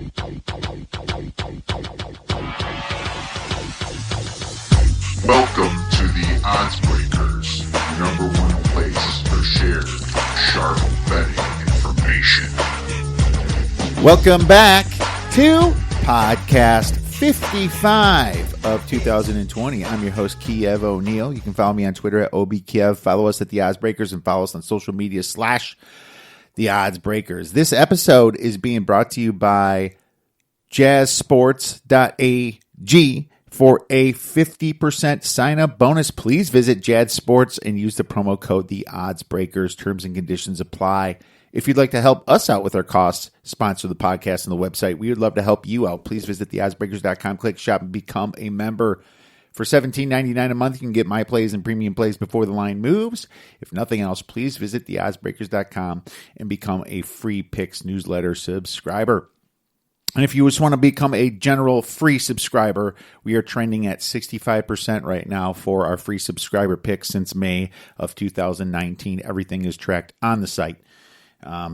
Welcome to the Odds Breakers, number one place for shared, sharp betting information. Welcome back to podcast 55 of 2020. I'm your host, Kiev O'Neill. You can follow me on Twitter at OBKiev. Follow us at the Odds Breakers and follow us on social media / the Odds Breakers. This episode is being brought to you by jazzsports.ag. For a 50% sign-up bonus, please visit Jazz Sports and use the promo code The Odds Breakers. Terms and conditions apply. If you'd like to help us out with our costs, sponsor the podcast and the website. We would love to help you out. Please visit theoddsbreakers.com, click shop, and become a member. For $17.99 a month, you can get my plays and premium plays before the line moves. If nothing else, please visit theoddsbreakers.com and become a free picks newsletter subscriber. And if you just want to become a general free subscriber, we are trending at 65% right now for our free subscriber picks since May of 2019. Everything is tracked on the site.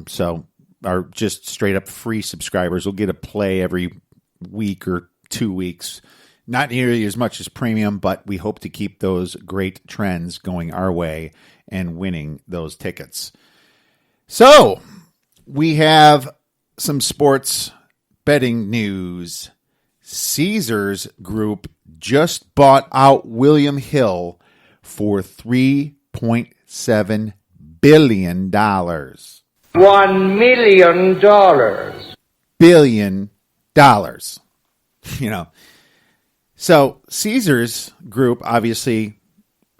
So our just straight up free subscribers will get a play every week or 2 weeks. Not nearly as much as premium, but we hope to keep those great trends going our way and winning those tickets. So we have some sports betting news. Caesars Group just bought out William Hill for $3.7 billion. $1 million. Billion dollars. You know. So Caesars Group obviously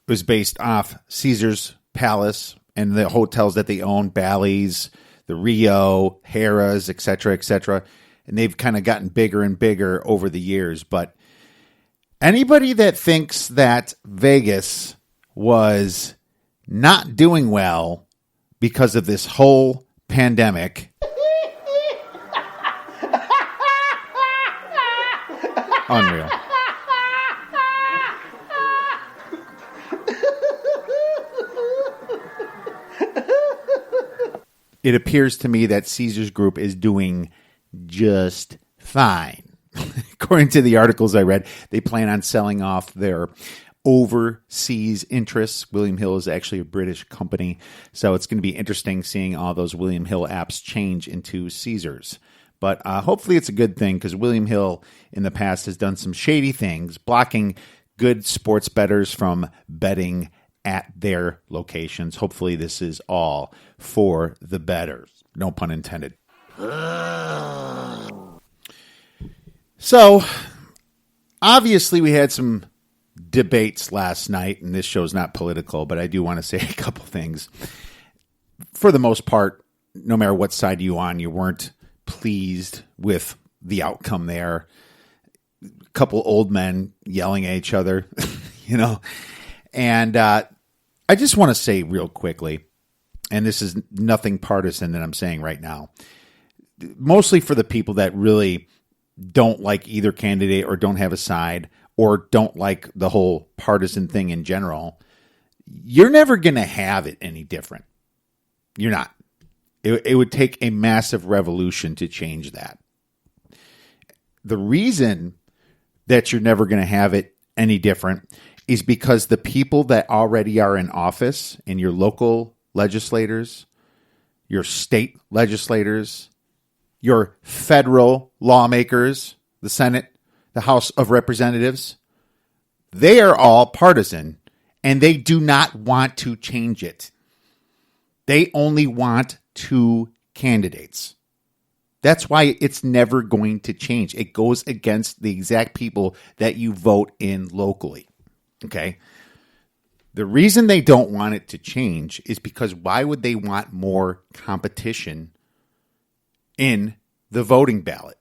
was based off Caesar's Palace and the hotels that they own, Bally's, the Rio, Harrah's, etc., etc. And they've kind of gotten bigger and bigger over the years. But anybody that thinks that Vegas was not doing well because of this whole pandemic, unreal. It appears to me that Caesars Group is doing just fine. According to the articles I read, they plan on selling off their overseas interests. William Hill is actually a British company, so it's going to be interesting seeing all those William Hill apps change into Caesars. But hopefully it's a good thing, because William Hill in the past has done some shady things, blocking good sports bettors from betting at their locations. Hopefully this is all for the bettors. No pun intended. So, obviously we had some debates last night, and this show's not political, but I do want to say a couple things. For the most part, no matter what side you're on, you weren't pleased with the outcome there. A couple old men yelling at each other, you know. And I just want to say real quickly, and this is nothing partisan that I'm saying right now, mostly for the people that really don't like either candidate or don't have a side or don't like the whole partisan thing in general, you're never going to have it any different. You're not. It would take a massive revolution to change that. The reason that you're never going to have it any different is because the people that already are in office, in your local legislators, your state legislators, your federal lawmakers, the Senate, the House of Representatives, they are all partisan, and they do not want to change it. They only want 2 candidates. That's why it's never going to change. It goes against the exact people that you vote in locally. Okay? The reason they don't want it to change is because why would they want more competition in the voting ballot?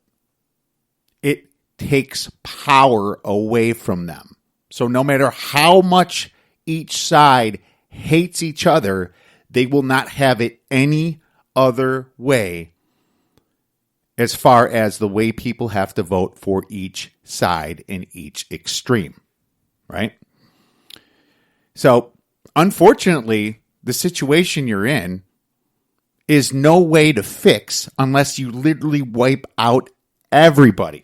It takes power away from them. So no matter how much each side hates each other, they will not have it any other way as far as the way people have to vote for each side in each extreme, right? So, unfortunately, the situation you're in is no way to fix unless you literally wipe out Everybody.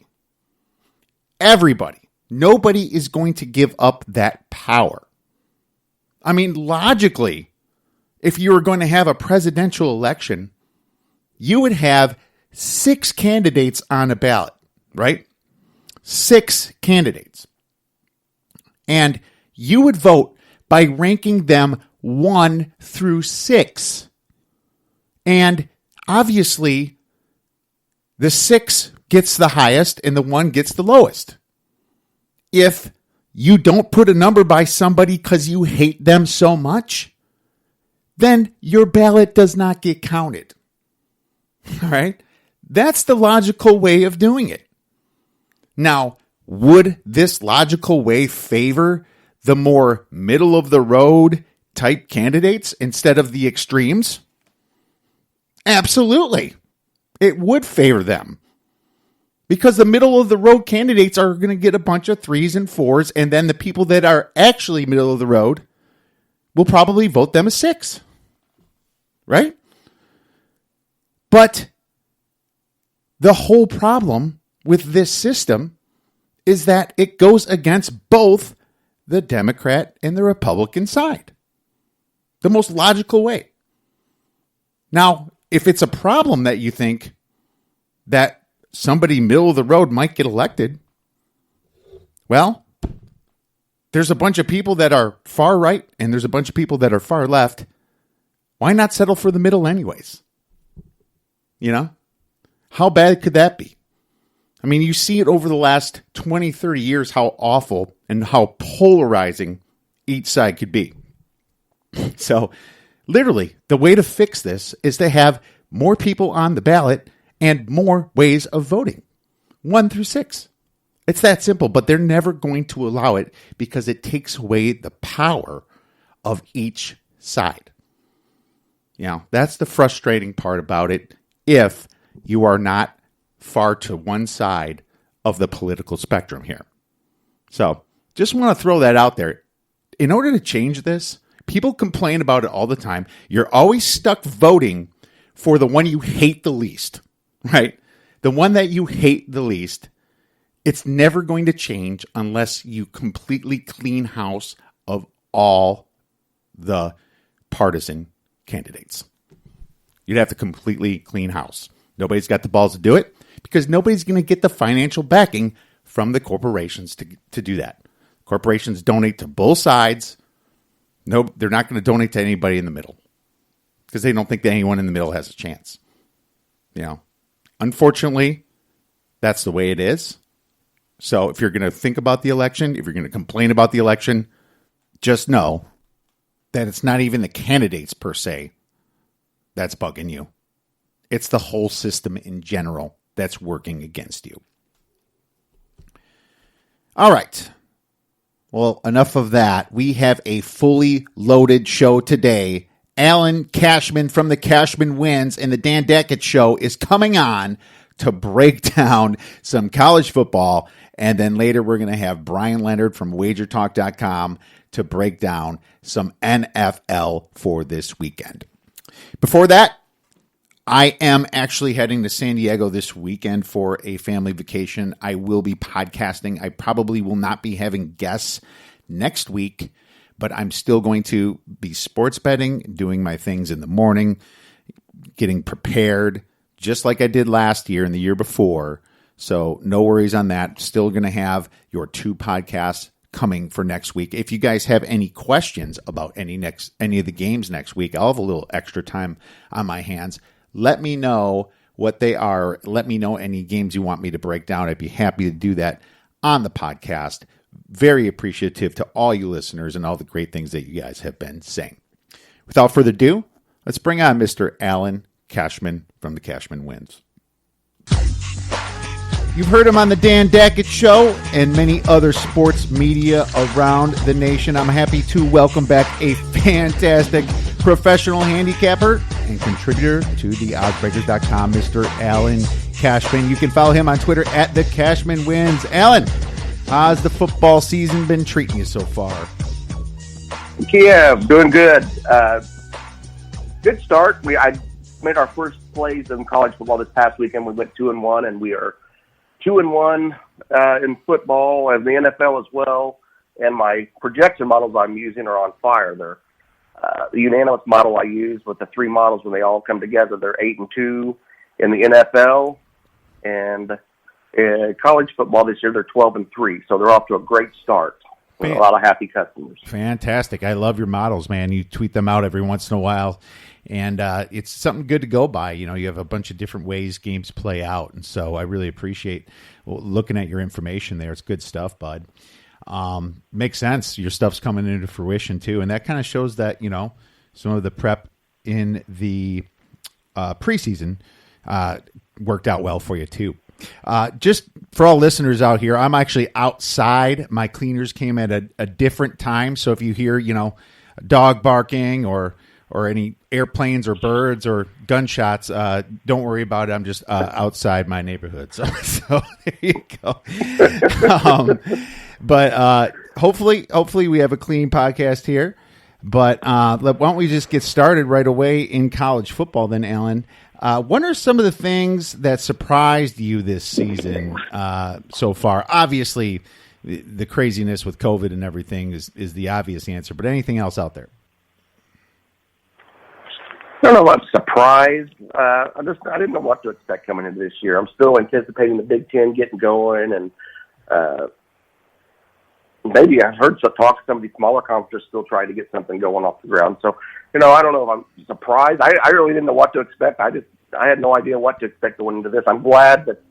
Nobody is going to give up that power. I mean, logically, if you were going to have a presidential election, you would have 6 candidates on a ballot, right? 6 candidates. And you would vote by ranking them 1 through 6. And obviously, the 6 gets the highest and the 1 gets the lowest. If you don't put a number by somebody because you hate them so much, then your ballot does not get counted. All right? That's the logical way of doing it. Now, would this logical way favor the more middle-of-the-road type candidates instead of the extremes? Absolutely. It would favor them. Because the middle-of-the-road candidates are going to get a bunch of 3s and 4s, and then the people that are actually middle-of-the-road will probably vote them a 6. Right? But the whole problem with this system is that it goes against both the Democrat and the Republican side. The most logical way. Now, if it's a problem that you think that somebody middle of the road might get elected, well, there's a bunch of people that are far right and there's a bunch of people that are far left. Why not settle for the middle anyways? You know? How bad could that be? I mean, you see it over the last 20, 30 years how awful and how polarizing each side could be. So, literally, the way to fix this is to have more people on the ballot and more ways of voting. 1 through 6. It's that simple, but they're never going to allow it because it takes away the power of each side. You know, that's the frustrating part about it if you are not far to one side of the political spectrum here. So, just want to throw that out there. In order to change this, people complain about it all the time. You're always stuck voting for the one you hate the least, right? The one that you hate the least. It's never going to change unless you completely clean house of all the partisan candidates. You'd have to completely clean house. Nobody's got the balls to do it because nobody's going to get the financial backing from the corporations to do that. Corporations donate to both sides. No, they're not going to donate to anybody in the middle because they don't think that anyone in the middle has a chance. You know, unfortunately, that's the way it is. So if you're going to think about the election, if you're going to complain about the election, just know that it's not even the candidates per se that's bugging you. It's the whole system in general that's working against you. All right. Well, enough of that. We have a fully loaded show today. Alan Cashman from the Cashman Wins and the Dan Dackett Show is coming on to break down some college football. And then later we're going to have Bryan Leonard from wagertalk.com to break down some NFL for this weekend. Before that, I am actually heading to San Diego this weekend for a family vacation. I will be podcasting. I probably will not be having guests next week, but I'm still going to be sports betting, doing my things in the morning, getting prepared, just like I did last year and the year before. So no worries on that. Still going to have your 2 podcasts coming for next week. If you guys have any questions about any of the games next week, I'll have a little extra time on my hands. Let me know what they are. Let me know any games you want me to break down. I'd be happy to do that on the podcast. Very appreciative to all you listeners and all the great things that you guys have been saying. Without further ado, let's bring on Mr. Alan Cashman from the Cashman Wins. You've heard him on the Dan Dackett Show and many other sports media around the nation. I'm happy to welcome back a fantastic professional handicapper and contributor to theoddsbreakers.com, Mr. Alan Cashman. You can follow him on Twitter at the Cashman Wins. Alan, how's the football season been treating you so far? Kiev, doing good. Good start. I made our first plays in college football this past weekend. We went 2-1, and we are 2-1 in football and the NFL as well. And my projection models I'm using are on fire. They're the unanimous model I use with the three models when they all come together. They're 8-2 in the NFL, and in college football this year they're 12-3. So they're off to a great start. A lot of happy customers. Fantastic. I love your models, man. You tweet them out every once in a while, and it's something good to go by. You know, you have a bunch of different ways games play out, and so I really appreciate looking at your information there. It's good stuff, bud. Makes sense. Your stuff's coming into fruition, too, and that kind of shows that, you know, some of the prep in the preseason worked out well for you, too. Just for all listeners out here, I'm actually outside. My cleaners came at a different time. So if you hear, you know, dog barking or any airplanes or birds or gunshots, don't worry about it. I'm just outside my neighborhood. So there you go. But hopefully we have a clean podcast here. But why don't we just get started right away in college football then, Alan? What are some of the things that surprised you this season so far? Obviously, the craziness with COVID and everything is the obvious answer, but anything else out there? I don't know about surprised. I didn't know what to expect coming into this year. I'm still anticipating the Big Ten getting going, and maybe I heard some talk some of these smaller conferences still trying to get something going off the ground. So, you know, I don't know if I'm surprised. I really didn't know what to expect. I had no idea what to expect going into this. I'm glad that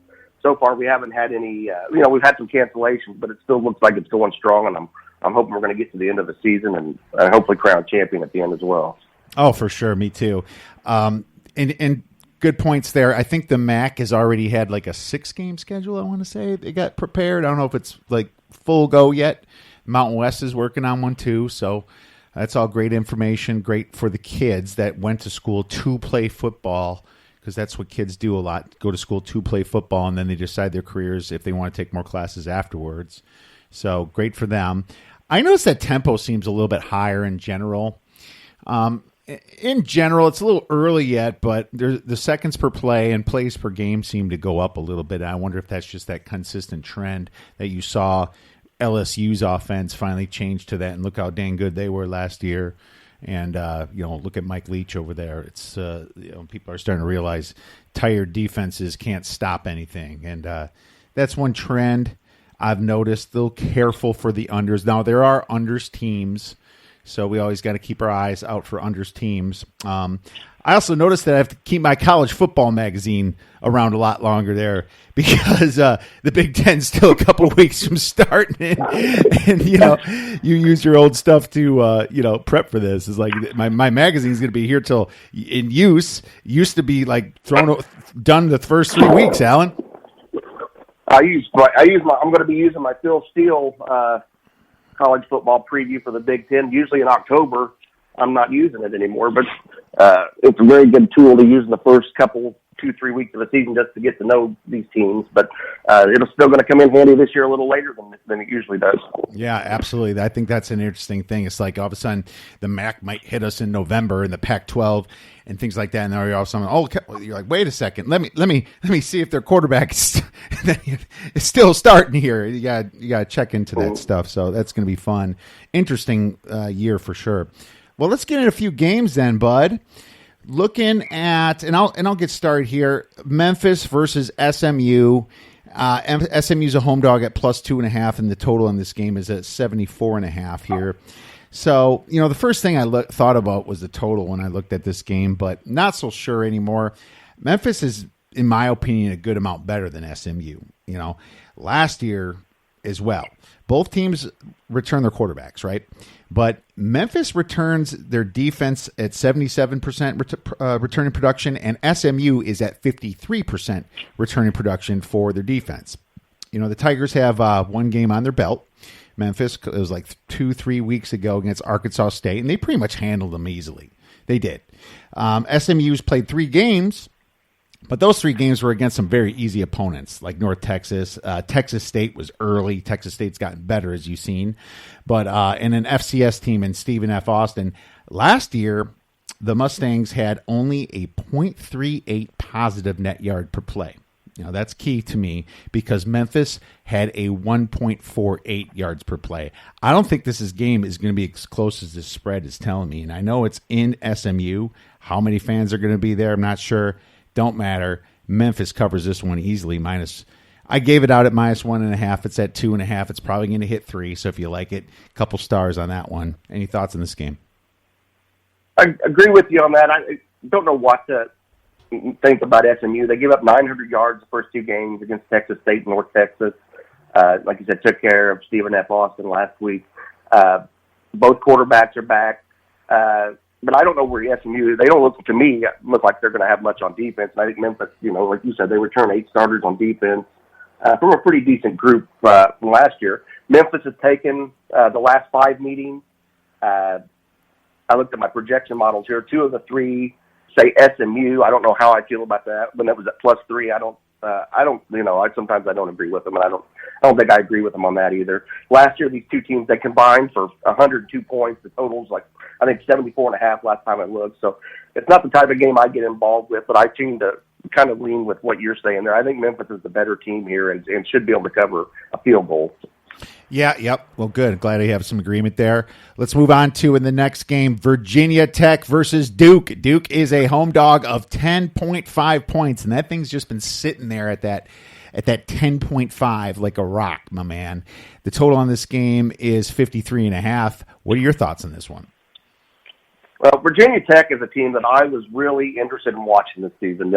so far we haven't had any, we've had some cancellations, but it still looks like it's going strong, and I'm hoping we're going to get to the end of the season and hopefully crown champion at the end as well. Oh, for sure. Me too. And good points there. I think the MAC has already had like a 6-game schedule, I want to say. They got prepared. I don't know if it's like full go yet. Mountain West is working on one too, so that's all great information, great for the kids that went to school to play football, because that's what kids do a lot, go to school to play football, and then they decide their careers if they want to take more classes afterwards. So great for them. I noticed that tempo seems a little bit higher in general. In general, it's a little early yet, but the seconds per play and plays per game seem to go up a little bit. I wonder if that's just that consistent trend that you saw LSU's offense finally change to that, and look how dang good they were last year. And, look at Mike Leach over there. It's, people are starting to realize tired defenses can't stop anything. And that's one trend I've noticed. A little careful for the unders. Now, there are unders teams, so we always got to keep our eyes out for unders teams. I also noticed that I have to keep my college football magazine around a lot longer there, because the Big Ten's still a couple of weeks from starting, and you use your old stuff to prep for this. It's like my magazine's going to be here till in use. Used to be like done the first 3 weeks. Alan, I'm going to be using my Phil Steele college football preview for the Big Ten. Usually in October. I'm not using it anymore, but it's a very good tool to use in the first 2-3 weeks of the season just to get to know these teams. But it's still going to come in handy this year a little later than it usually does. Yeah, absolutely. I think that's an interesting thing. It's like all of a sudden the MAC might hit us in November, and the Pac-12 and things like that, and then all of a sudden, you're like, wait a second, let me see if their quarterback is still starting here. You got to check into that stuff. So that's going to be fun, interesting year for sure. Well, let's get in a few games then, bud. Looking at, and I'll get started here. Memphis versus SMU. SMU's a home dog at +2.5, and the total in this game is at 74.5 here. So, the first thing I thought about was the total when I looked at this game, but not so sure anymore. Memphis is, in my opinion, a good amount better than SMU. Last year as well. Both teams return their quarterbacks, right? But Memphis returns their defense at 77% returning production, and SMU is at 53% returning production for their defense. The Tigers have one game on their belt. Memphis, it was like 2-3 weeks ago against Arkansas State, and they pretty much handled them easily. They did. SMU's played 3 games, but those 3 games were against some very easy opponents, like North Texas. Texas State was early. Texas State's gotten better, as you've seen. But and an FCS team in Stephen F. Austin. Last year, the Mustangs had only a .38 positive net yard per play. Now, that's key to me because Memphis had a 1.48 yards per play. I don't think this game is going to be as close as this spread is telling me. And I know it's in SMU. How many fans are going to be there? I'm not sure. Don't matter. Memphis covers this one easily. I gave it out at -1.5. It's at 2.5. It's probably going to hit 3. So if you like it, a couple stars on that one. Any thoughts on this game? I agree with you on that. I don't know what to think about SMU. They gave up 900 yards the first 2 games against Texas State and North Texas. Like you said, took care of Stephen F. Austin last week. Both quarterbacks are back. But I don't know where SMU, they don't look, to me, look like they're going to have much on defense. And I think Memphis, like you said, they returned 8 starters on defense from a pretty decent group from last year. Memphis has taken the last 5 meetings. I looked at my projection models here. 2 of the 3 say SMU. I don't know how I feel about that. When that was at +3, sometimes I don't agree with them, and I don't think I agree with them on that either. Last year, these 2 teams, they combined for 102 points. The total's I think 74.5 last time I looked. So it's not the type of game I get involved with, but I seem to kind of lean with what you're saying there. I think Memphis is the better team here and should be able to cover a field goal. Yeah, yep. Well, good. Glad we have some agreement there. Let's move on to in the next game, Virginia Tech versus Duke. Duke is a home dog of 10.5 points, and that thing's just been sitting there at that 10.5 like a rock, my man. The total on this game is 53.5. What are your thoughts on this one? Well, Virginia Tech is a team that I was really interested in watching this season.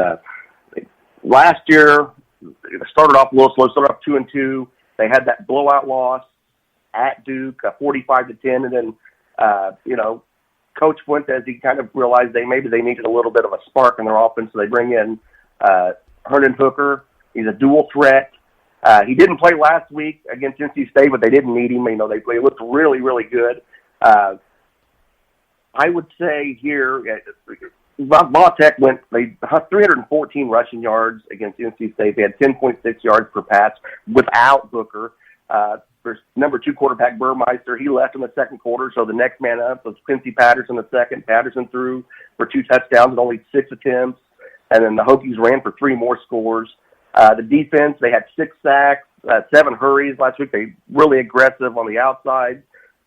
Last year, they started off a little slow, started off 2-2. They had that blowout loss at Duke, 45-10, and then, Coach Fuentes, he kind of realized they needed a little bit of a spark in their offense, so they bring in Herndon Hooker. He's a dual threat. He didn't play last week against NC State, but they didn't need him. They looked really, really good. I would say here, Tech they 314 rushing yards against NC State. They had 10.6 yards per pass without Booker. There's number 2 quarterback Burmeister. He left in the second quarter, so the next man up was Quincy Patterson the second. Patterson threw for 2 touchdowns and only 6 attempts, and then the Hokies ran for 3 more scores. The defense, they had 6 sacks, 7 hurries last week. They really aggressive on the outside.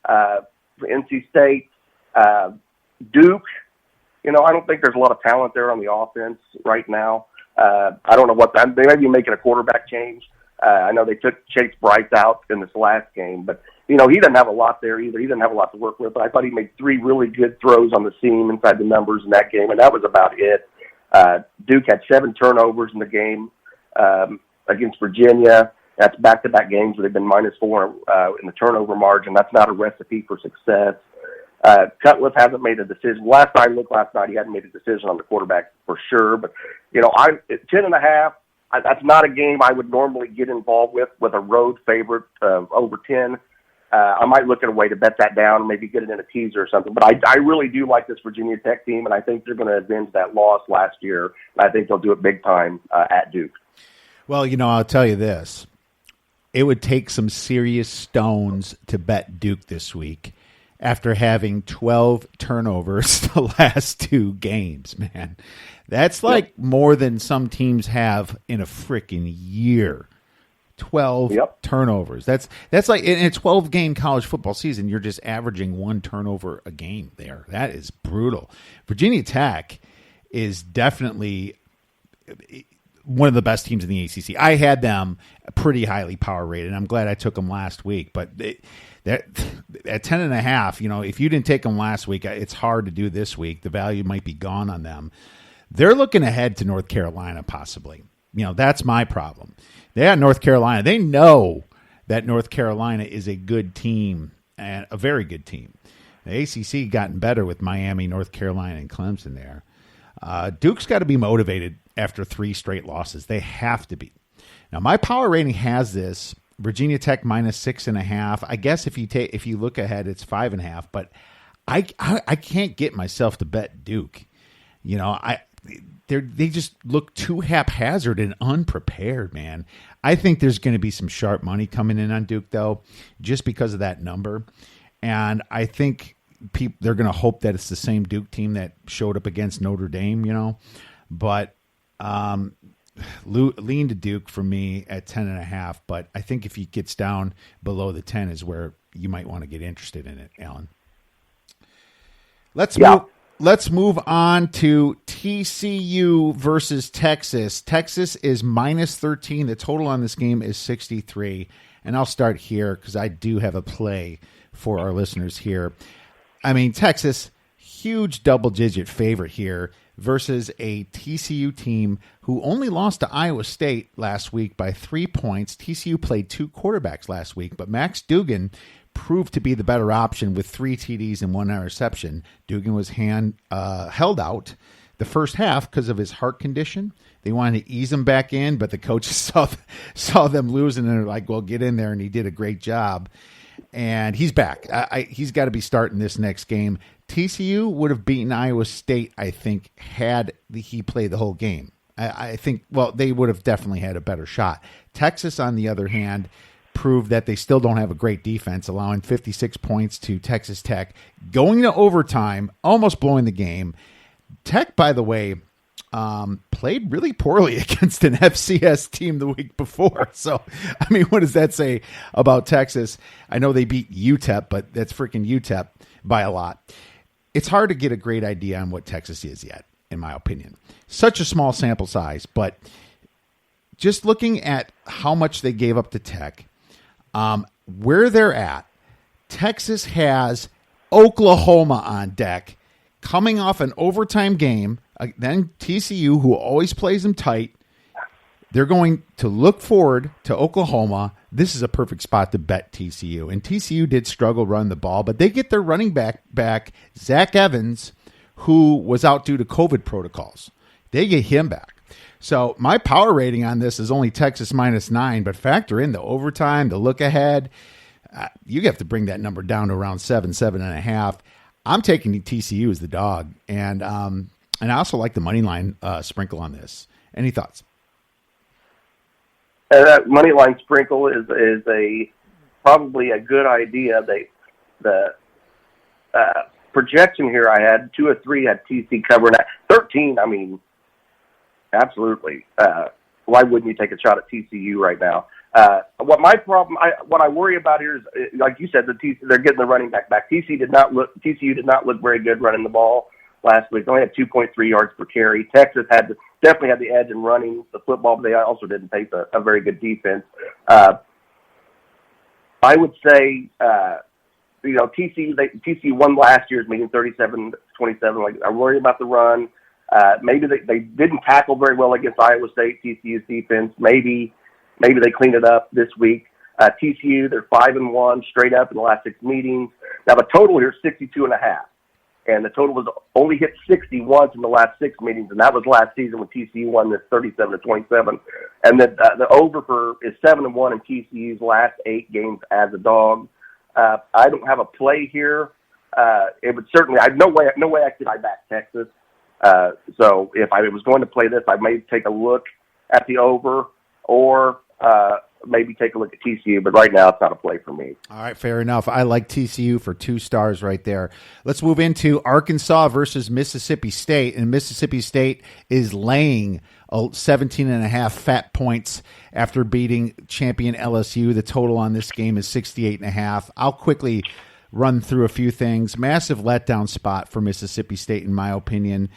For NC State, Duke, I don't think there's a lot of talent there on the offense right now. I don't know they may be making a quarterback change. I know they took Chase Bryce out in this last game, but, he doesn't have a lot there either. He doesn't have a lot to work with, but I thought he made 3 really good throws on the seam inside the numbers in that game, and that was about it. Duke had 7 turnovers in the game against Virginia. That's back-to-back games where they've been -4 in the turnover margin. That's not a recipe for success. Cutcliffe hasn't made a decision. Last time I looked last night, he hadn't made a decision on the quarterback for sure. But, at 10.5, that's not a game I would normally get involved with a road favorite over 10. I might look at a way to bet that down, maybe get it in a teaser or something. But I really do like this Virginia Tech team, and I think they're going to avenge that loss last year. And I think they'll do it big time at Duke. Well, I'll tell you this. It would take some serious stones to bet Duke this week after having 12 turnovers the last 2 games, man. That's like more than some teams have in a freaking year. 12 turnovers. That's like in a 12-game college football season, you're just averaging 1 turnover a game there. That is brutal. Virginia Tech is definitely one of the best teams in the ACC. I had them pretty highly power rated. I'm glad I took them last week, but that at 10.5, if you didn't take them last week, it's hard to do this week. The value might be gone on them. They're looking ahead to North Carolina, possibly. That's my problem. They got North Carolina. They know that North Carolina is a good team and a very good team. The ACC gotten better with Miami, North Carolina, and Clemson there. Duke's got to be motivated after 3 straight losses. They have to be. Now, my power rating has this Virginia Tech -6.5. I guess if you look ahead, it's 5.5. But I can't get myself to bet Duke. They just look too haphazard and unprepared, man. I think there's going to be some sharp money coming in on Duke, though, just because of that number. And I think they're going to hope that it's the same Duke team that showed up against Notre Dame, But lean to Duke for me at 10.5, but I think if he gets down below the 10 is where you might want to get interested in it, Alan. Let's move on to TCU versus Texas. Texas is minus 13. The total on this game is 63. And I'll start here because I do have a play for our listeners here. I mean, Texas, huge double-digit favorite here versus a TCU team who only lost to Iowa State last week by 3 points. TCU played 2 quarterbacks last week, but Max Duggan proved to be the better option with 3 TDs and 1 interception. Duggan was held out the first half because of his heart condition. They wanted to ease him back in, but the coaches saw them losing and they're like, well, get in there, and he did a great job. And he's back. He's got to be starting this next game. TCU would have beaten Iowa State, I think, had he played the whole game. I think, well, they would have definitely had a better shot. Texas, on the other hand, proved that they still don't have a great defense, allowing 56 points to Texas Tech, going to overtime, almost blowing the game. Tech, by the way, played really poorly against an FCS team the week before. So, I mean, what does that say about Texas? I know they beat UTEP, but that's freaking UTEP by a lot. It's hard to get a great idea on what Texas is yet, in my opinion. Such a small sample size, but just looking at how much they gave up to Tech, where they're at, Texas has Oklahoma on deck, coming off an overtime game. Then TCU, who always plays them tight, they're going to look forward to Oklahoma. This is a perfect spot to bet TCU. And TCU did struggle running the ball, but they get their running back, Zach Evans, who was out due to COVID protocols. They get him back. So my power rating on this is only Texas -9, but factor in the overtime, the look ahead. You have to bring that number down to around 7.5. I'm taking the TCU as the dog, and I also like the money line sprinkle on this. Any thoughts? That money line sprinkle is probably a good idea. The projection here I had 2 or 3 had TC covering at 13. I mean, absolutely. Why wouldn't you take a shot at TCU right now? What I worry about here is, like you said, they're getting the running back. TCU did not look very good running the ball last week. They only had 2.3 yards per carry. Texas definitely had the edge in running the football, but they also didn't face a very good defense. I would say, TCU won last year's meeting 37-27. Like, I worry about the run. Maybe they didn't tackle very well against Iowa State, TCU's defense. Maybe they cleaned it up this week. TCU, they're 5-1 straight up in the last 6 meetings. Now the total here is 62.5. And the total was only hit 60 once in the last 6 meetings, and that was last season when TCU won this 37-27. And the over is 7-1 in TCU's last 8 games as a dog. I don't have a play here. It would certainly, no way I back Texas. So if I was going to play this, I may take a look at the over or maybe take a look at TCU, but right now it's not a play for me. All right, fair enough. I like TCU for 2 stars right there. Let's move into Arkansas versus Mississippi State, and Mississippi State is laying 17.5 fat points after beating champion LSU. The total on this game is 68.5. I'll quickly run through a few things. Massive letdown spot for Mississippi State, in my opinion.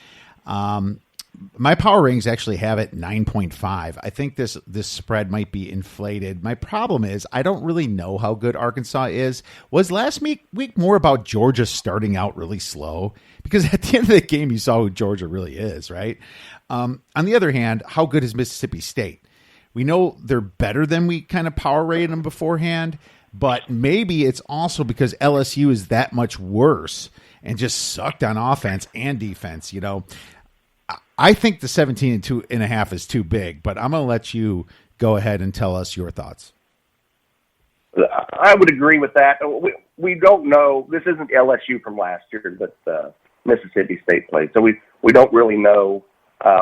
My power ratings actually have it 9.5. I think this spread might be inflated. My problem is I don't really know how good Arkansas is. Was last week more about Georgia starting out really slow? Because at the end of the game, you saw who Georgia really is, right? On the other hand, how good is Mississippi State? We know they're better than we kind of power rated them beforehand, but maybe it's also because LSU is that much worse and just sucked on offense and defense, I think the 17.5 is too big, but I'm going to let you go ahead and tell us your thoughts. I would agree with that. We don't know. This isn't LSU from last year that Mississippi State played, so we don't really know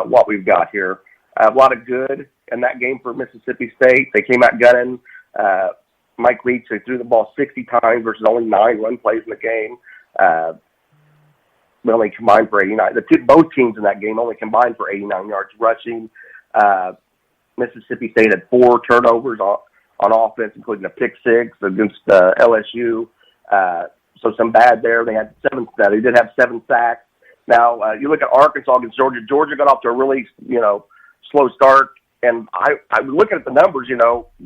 what we've got here. A lot of good in that game for Mississippi State. They came out gunning. Mike Leach, they threw the ball 60 times versus only 9 run plays in the game. We only combined for 89. Both teams in that game only combined for 89 yards rushing. Mississippi State had 4 turnovers on offense, including a pick 6 against LSU. So some bad there. They had 7. They did have 7 sacks. Now you look at Arkansas against Georgia. Georgia got off to a really slow start, and I was looking at the numbers.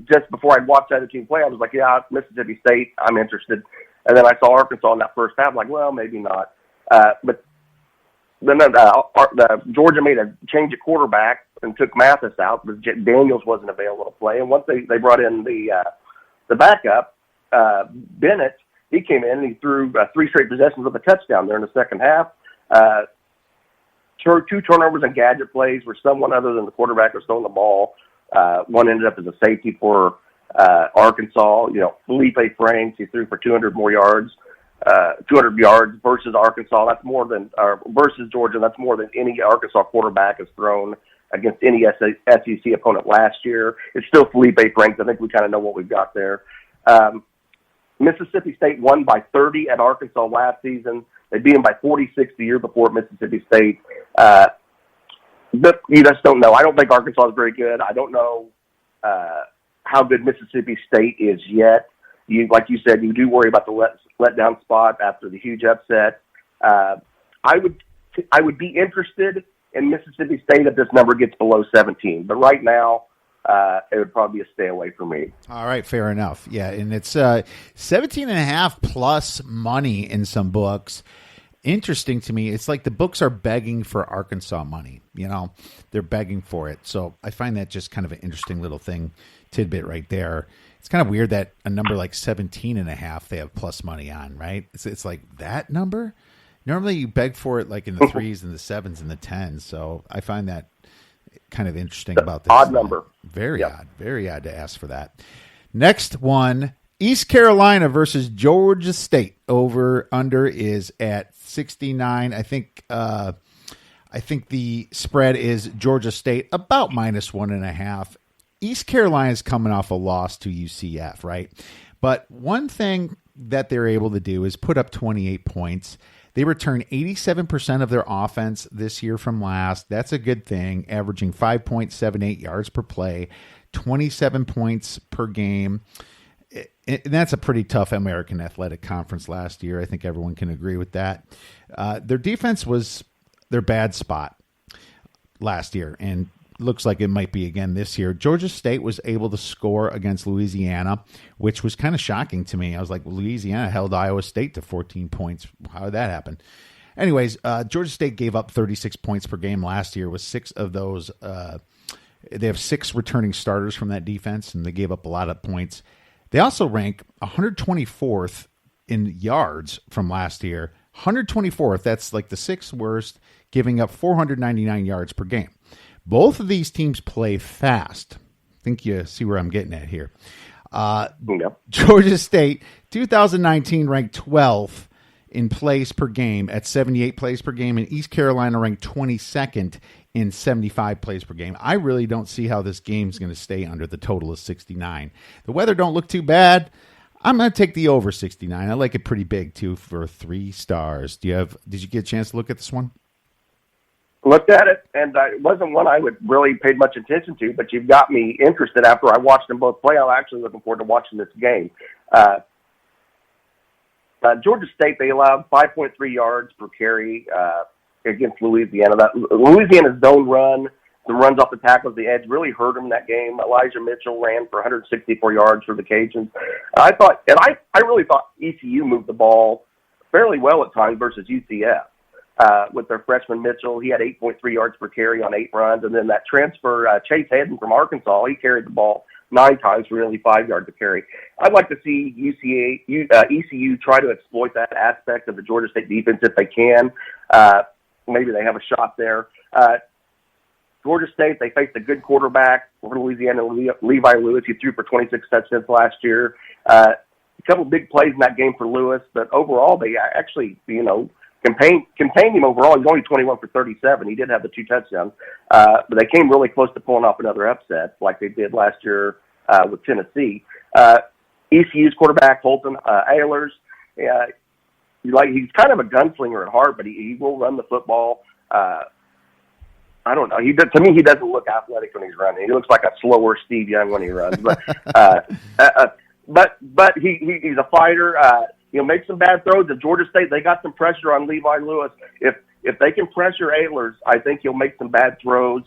Just before I'd watched the other team play, I was like, yeah, Mississippi State, I'm interested. And then I saw Arkansas in that first half. I'm like, well, maybe not. But then Georgia made a change at quarterback and took Mathis out because Daniels wasn't available to play. And once they brought in the backup, Bennett, he came in and he threw 3 straight possessions of a touchdown there in the second half. 2 turnovers and gadget plays where someone other than the quarterback was throwing the ball. One ended up as a safety for Arkansas. Felipe Franks, he threw for 200 yards versus Arkansas. That's more than versus Georgia. That's more than any Arkansas quarterback has thrown against any SEC opponent last year. It's still Felipe Franks. I think we kind of know what we've got there. Mississippi State won by 30 at Arkansas last season. They beat them by 46 the year before at Mississippi State. But you just don't know. I don't think Arkansas is very good. I don't know how good Mississippi State is yet. Like you said, you do worry about the letdown spot after the huge upset. I would be interested in Mississippi State if this number gets below 17. But right now, it would probably be a stay away for me. All right, fair enough. Yeah, and it's 17.5 plus money in some books. Interesting to me. It's like the books are begging for Arkansas money. They're begging for it. So I find that just kind of an interesting little tidbit right there. It's kind of weird that a number like 17.5 they have plus money on, right? It's like that number. Normally you beg for it like in the 3s and the 7s and the 10s. So I find that kind of interesting about this. Odd number. Very odd. Very odd to ask for that. Next one, East Carolina versus Georgia State. Over under is at 69. I think the spread is Georgia State about -1.5. East Carolina is coming off a loss to UCF, right? But one thing that they're able to do is put up 28 points. They return 87% of their offense this year from last. That's a good thing, averaging 5.78 yards per play, 27 points per game. And that's a pretty tough American Athletic Conference last year. I think everyone can agree with that. Their defense was their bad spot last year, and looks like it might be again this year. Georgia State was able to score against Louisiana, which was kind of shocking to me. I was like, Louisiana held Iowa State to 14 points. How did that happen? Anyways, Georgia State gave up 36 points per game last year with 6 of those. They have 6 returning starters from that defense, and they gave up a lot of points. They also rank 124th in yards from last year. 124th, that's like the 6th worst, giving up 499 yards per game. Both of these teams play fast. I think you see where I'm getting at here. Georgia State, 2019, ranked 12th in plays per game at 78 plays per game, and East Carolina ranked 22nd in 75 plays per game. I really don't see how this game is going to stay under the total of 69. The weather don't look too bad. I'm going to take the over 69. I like it pretty big, too, for 3 stars. Did you get a chance to look at this one? Looked at it, and it wasn't one I would really paid much attention to, but you've got me interested after I watched them both play. I'm actually looking forward to watching this game. Georgia State, they allowed 5.3 yards per carry against Louisiana. Louisiana's zone run, the runs off the tackles, the edge, really hurt them in that game. Elijah Mitchell ran for 164 yards for the Cajuns. I really thought ECU moved the ball fairly well at times versus UCF. With their freshman Mitchell, he had 8.3 yards per carry on 8 runs. And then that transfer, Chase Hayden from Arkansas, he carried the ball 9 times for nearly 5 yards a carry. I'd like to see ECU try to exploit that aspect of the Georgia State defense if they can. Maybe they have a shot there. Georgia State, they faced a good quarterback for Louisiana, Levi Lewis. He threw for 26 touchdowns last year. A couple big plays in that game for Lewis, but overall they actually, contained him overall. He's only 21 for 37. He did have the 2 touchdowns. But they came really close to pulling off another upset like they did last year with Tennessee. ECU's quarterback, Holton Ahlers, he's kind of a gunslinger at heart, but he will run the football. I don't know. To me, he doesn't look athletic when he's running. He looks like a slower Steve Young when he runs. But he's a fighter. He'll make some bad throws. At Georgia State, they got some pressure on Levi Lewis. If they can pressure Ehlers, I think he'll make some bad throws.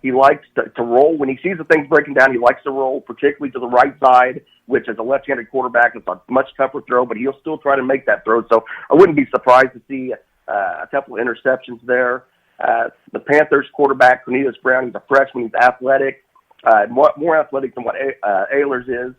He likes to roll. When he sees the things breaking down, he likes to roll, particularly to the right side, which as a left-handed quarterback is a much tougher throw, but he'll still try to make that throw. So I wouldn't be surprised to see a couple of interceptions there. The Panthers quarterback, Cornelius Brown, he's a freshman. He's athletic, more athletic than what Ehlers is.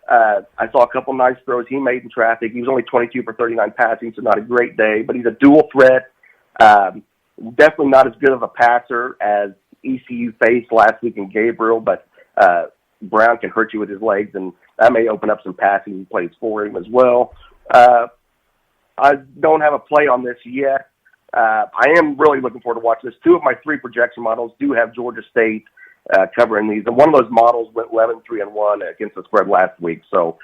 I saw a couple nice throws he made in traffic. He was only 22 for 39 passing, so not a great day, but he's a dual threat. Definitely not as good of a passer as ECU faced last week in Gabriel, but Brown can hurt you with his legs, and that may open up some passing plays for him as well. I don't have a play on this yet. I am really looking forward to watching this. 2 of my 3 projection models do have Georgia State covering these, and one of those models went 11-3-1 against the spread last week, so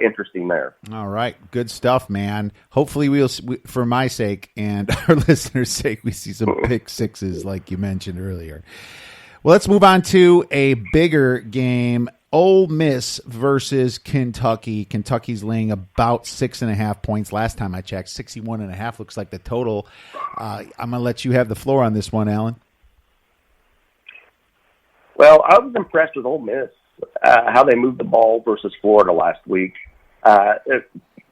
interesting there. All right, good stuff, man. Hopefully for my sake and our listeners' sake, we see some pick sixes like you mentioned earlier. Well, let's move on to a bigger game. Ole Miss versus Kentucky. Kentucky's laying about 6.5 points. Last time I checked, 61.5 looks like the total. I'm going to let you have the floor on this one, Alan. Well, I was impressed with Ole Miss, how they moved the ball versus Florida last week. I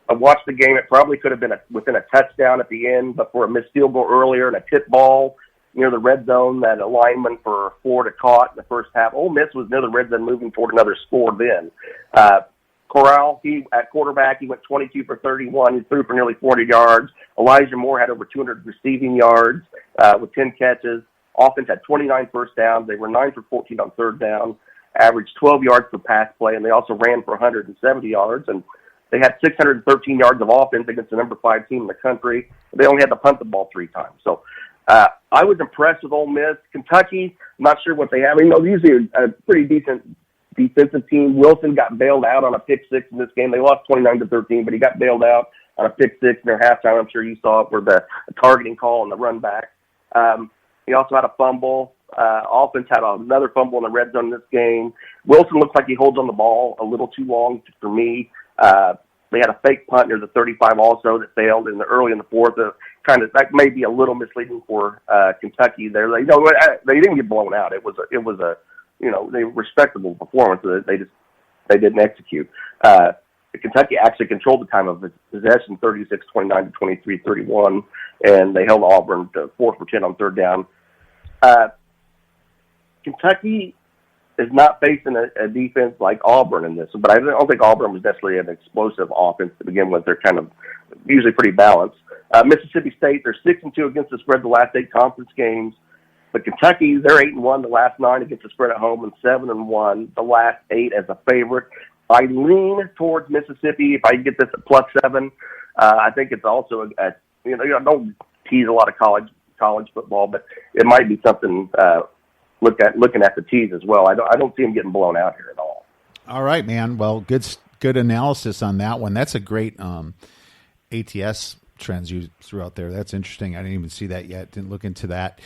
watched the game. It probably could have been within a touchdown at the end, but for a missed field goal earlier and a tip ball near the red zone that a lineman for Florida caught in the first half. Ole Miss was near the red zone moving toward another score then. Corral, at quarterback, he went 22 for 31. He threw for nearly 40 yards. Elijah Moore had over 200 receiving yards with 10 catches. Offense had 29 first downs. They were 9 for 14 on third down, averaged 12 yards per pass play, and they also ran for 170 yards. And they had 613 yards of offense against the number 5 team in the country. They only had to punt the ball 3 times. So I was impressed with Ole Miss. Kentucky, I'm not sure what they have. Usually a pretty decent defensive team. Wilson got bailed out on a pick six in this game. They lost 29-13, but he got bailed out on a pick six in their halftime. I'm sure you saw it, where the targeting call and the run back. He also had a fumble. Offense had another fumble in the red zone in this game. Wilson looks like he holds on the ball a little too long for me. They had a fake punt near the 35 also that failed early in the fourth. That may be a little misleading for Kentucky there. They didn't get blown out. It was a respectable performance. They didn't execute. Kentucky actually controlled the time of possession, 36-29 to 23-31, and they held Auburn to 4 for 10 on third down. Kentucky is not facing a defense like Auburn in this, but I don't think Auburn was necessarily an explosive offense to begin with. They're kind of usually pretty balanced. Mississippi State, they're 6-2 against the spread the last 8 conference games. But Kentucky, they're 8-1 the last 9 against the spread at home and 7-1 the last 8 as a favorite. I lean towards Mississippi if I can get this at +7. I think it's also don't tease a lot of college football, but it might be something looking at the tease as well. I don't see them getting blown out here at all. All right, man. Well, good analysis on that one. That's a great ATS trends you threw out there. That's interesting. I didn't even see that yet. Didn't look into that.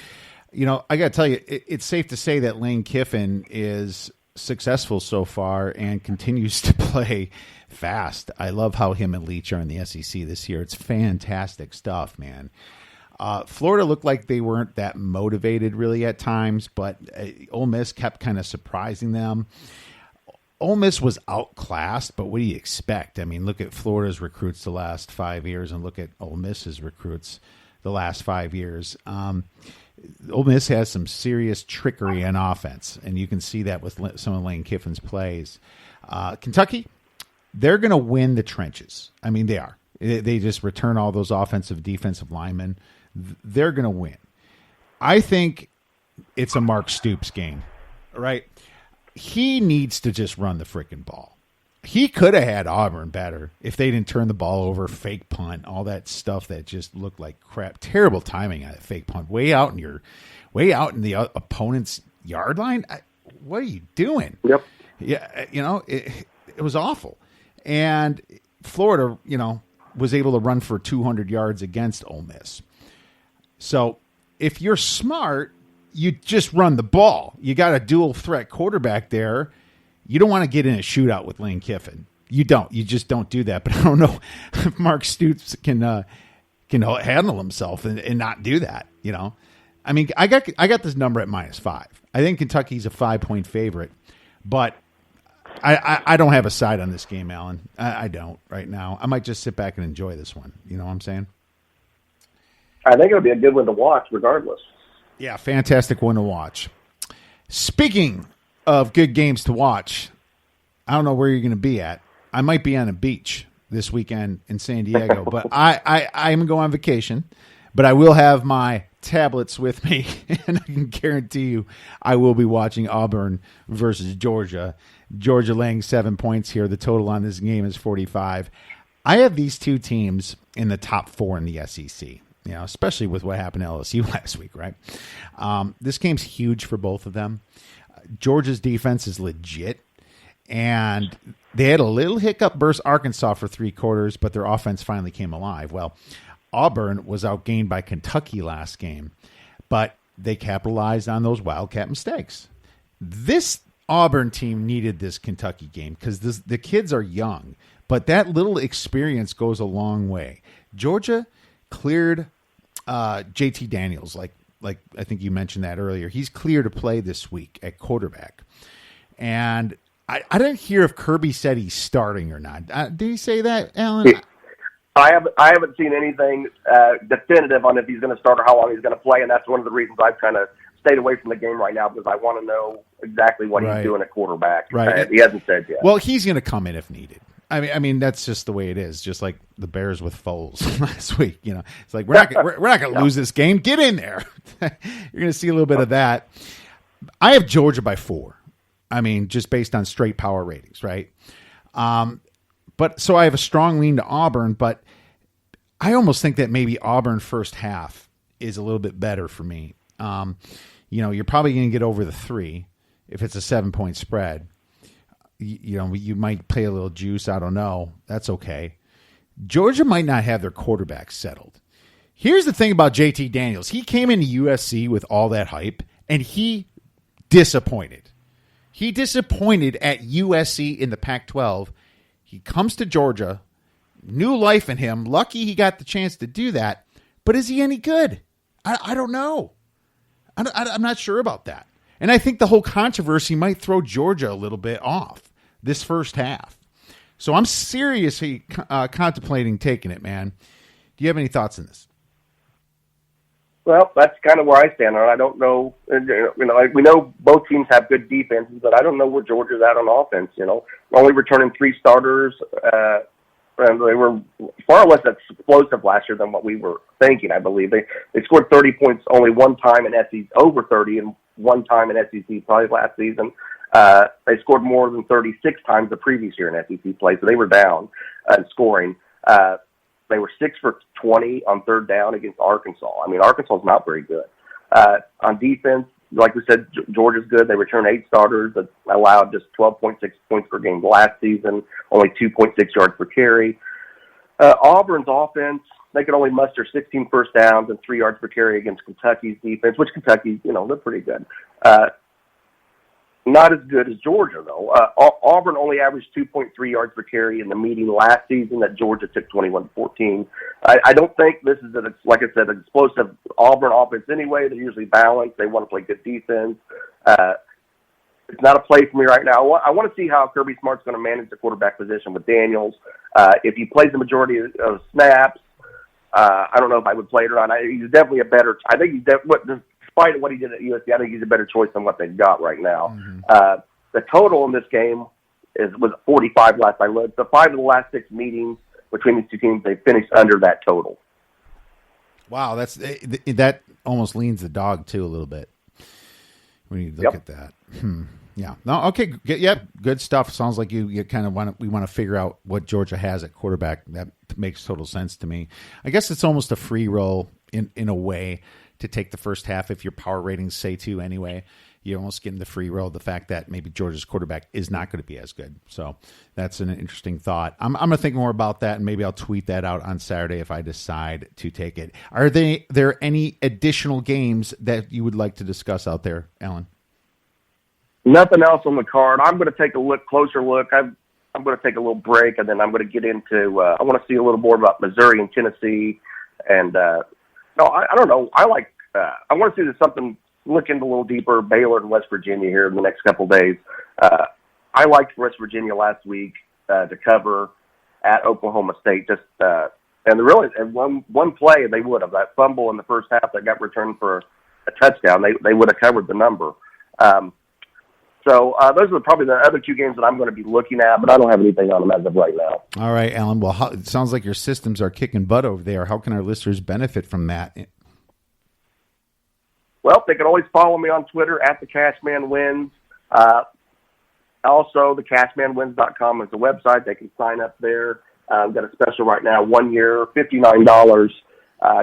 I got to tell you, it's safe to say that Lane Kiffin is successful so far and continues to play fast. I love how him and Leach are in the SEC this year. It's fantastic stuff, man. Florida looked like they weren't that motivated really at times, but Ole Miss kept kind of surprising them. Ole Miss was outclassed, but what do you expect? I mean, look at Florida's recruits the last 5 years and look at Ole Miss's recruits the last 5 years. Ole Miss has some serious trickery on offense, and you can see that with some of Lane Kiffin's plays. Kentucky, they're going to win the trenches. I mean, they are. They just return all those offensive, defensive linemen. They're going to win. I think it's a Mark Stoops game, right? He needs to just run the freaking ball. He could have had Auburn better if they didn't turn the ball over, fake punt, all that stuff that just looked like crap. Terrible timing on a fake punt, way out in the opponent's yard line. What are you doing? Yep. Yeah, it was awful. And Florida, was able to run for 200 yards against Ole Miss. So if you're smart, you just run the ball. You got a dual threat quarterback there. You don't want to get in a shootout with Lane Kiffin. You don't. You just don't do that. But I don't know if Mark Stoops can handle himself and not do that. You know, I mean, I got this number at -5. I think Kentucky's a 5-point favorite, but I don't have a side on this game, Alan. I don't right now. I might just sit back and enjoy this one. You know what I'm saying? I think it'll be a good one to watch, regardless. Yeah, fantastic one to watch. Speaking of good games to watch, I don't know where you're going to be at. I might be on a beach this weekend in San Diego, but I'm going on vacation. But I will have my tablets with me, and I can guarantee you I will be watching Auburn versus Georgia. Georgia laying 7 points here. The total on this game is 45. I have these two teams in the top 4 in the SEC, you know, especially with what happened to LSU last week, right? This game's huge for both of them. Georgia's defense is legit, and they had a little hiccup versus Arkansas for 3 quarters, but their offense finally came alive. Well, Auburn was outgained by Kentucky last game, but they capitalized on those Wildcat mistakes. This Auburn team needed this Kentucky game because the kids are young, but that little experience goes a long way. Georgia cleared JT Daniels, like I think you mentioned that earlier. He's clear to play this week at quarterback. And I didn't hear if Kirby said he's starting or not. Did he say that, Alan? I haven't seen anything definitive on if he's going to start or how long he's going to play, and that's one of the reasons I've kind of stayed away from the game right now, because I want to know exactly what he's doing at quarterback. Right. He hasn't said yet. Well, he's going to come in if needed. I mean that's just the way it is. Just like the Bears with Foles last week. You know, it's like we're not going to lose this game. Get in there. You're going to see a little bit of that. I have Georgia by 4. I mean, just based on straight power ratings, right? But so I have a strong lean to Auburn, but I almost think that maybe Auburn first half is a little bit better for me. You know, you're probably going to get over the 3 if it's a 7-point spread. You know, you might play a little juice. I don't know. That's okay. Georgia might not have their quarterback settled. Here's the thing about JT Daniels. He came into USC with all that hype, and he disappointed. He disappointed at USC in the Pac-12. He comes to Georgia, new life in him. Lucky he got the chance to do that. But is he any good? I don't know. I'm not sure about that. And I think the whole controversy might throw Georgia a little bit off this first half. So I'm seriously contemplating taking it, man. Do you have any thoughts on this? Well, that's kind of where I stand on it. I don't know. You know, we know both teams have good defenses, but I don't know where Georgia's at on offense. You know, only returning 3 starters, and they were far less explosive last year than what we were thinking. I believe they scored 30 points only one time in SEC, over 30, and one time in SEC play last season. They scored more than 36 times the previous year in SEC play, so they were down in scoring. They were 6 for 20 on third down against Arkansas. I mean, Arkansas is not very good. On defense, like we said, Georgia's good. They returned 8 starters that allowed just 12.6 points per game last season, only 2.6 yards per carry. Auburn's offense, they could only muster 16 first downs and 3 yards per carry against Kentucky's defense, which Kentucky, you know, they're pretty good. Not as good as Georgia, though. Auburn only averaged 2.3 yards per carry in the meeting last season that Georgia took 21-14. I don't think this is, like I said, an explosive Auburn offense anyway. They're usually balanced. They want to play good defense. It's not a play for me right now. I want to see how Kirby Smart's going to manage the quarterback position with Daniels. If he plays the majority of snaps, I don't know if I would play it or not. He's definitely a better – I think he's despite what he did at USC, I think he's a better choice than what they've got right now. Mm-hmm. The total in this game was 45 last I looked. So 5 of the last 6 meetings between these two teams, they finished under that total. Wow, that almost leans the dog too a little bit when you look at that. Yeah. No. Okay. Yep. Good stuff. Sounds like you kind of we want to figure out what Georgia has at quarterback. That makes total sense to me. I guess it's almost a free roll in a way to take the first half if your power ratings say to anyway. you almost get in the free roll. The fact that maybe Georgia's quarterback is not going to be as good. So that's an interesting thought. I'm going to think more about that, and maybe I'll tweet that out on Saturday if I decide to take it. Are there any additional games that you would like to discuss out there, Alan? Nothing else on the card. I'm going to take a closer look. I'm going to take a little break, and then I'm going to get into I want to see a little more about Missouri and Tennessee. And, I don't know. I want to see something, look into a little deeper, Baylor and West Virginia here in the next couple of days. I liked West Virginia last week to cover at Oklahoma State. And one play they would have. That fumble in the first half that got returned for a touchdown, they would have covered the number. So those are probably the other two games that I'm going to be looking at, but I don't have anything on them as of right now. All right, Alan. Well, it sounds like your systems are kicking butt over there. How can our listeners benefit from that? Well, they can always follow me on Twitter at the Cashman Wins. Also, the CashmanWins.com is the website. They can sign up there. I've got a special right now, 1 year, $59.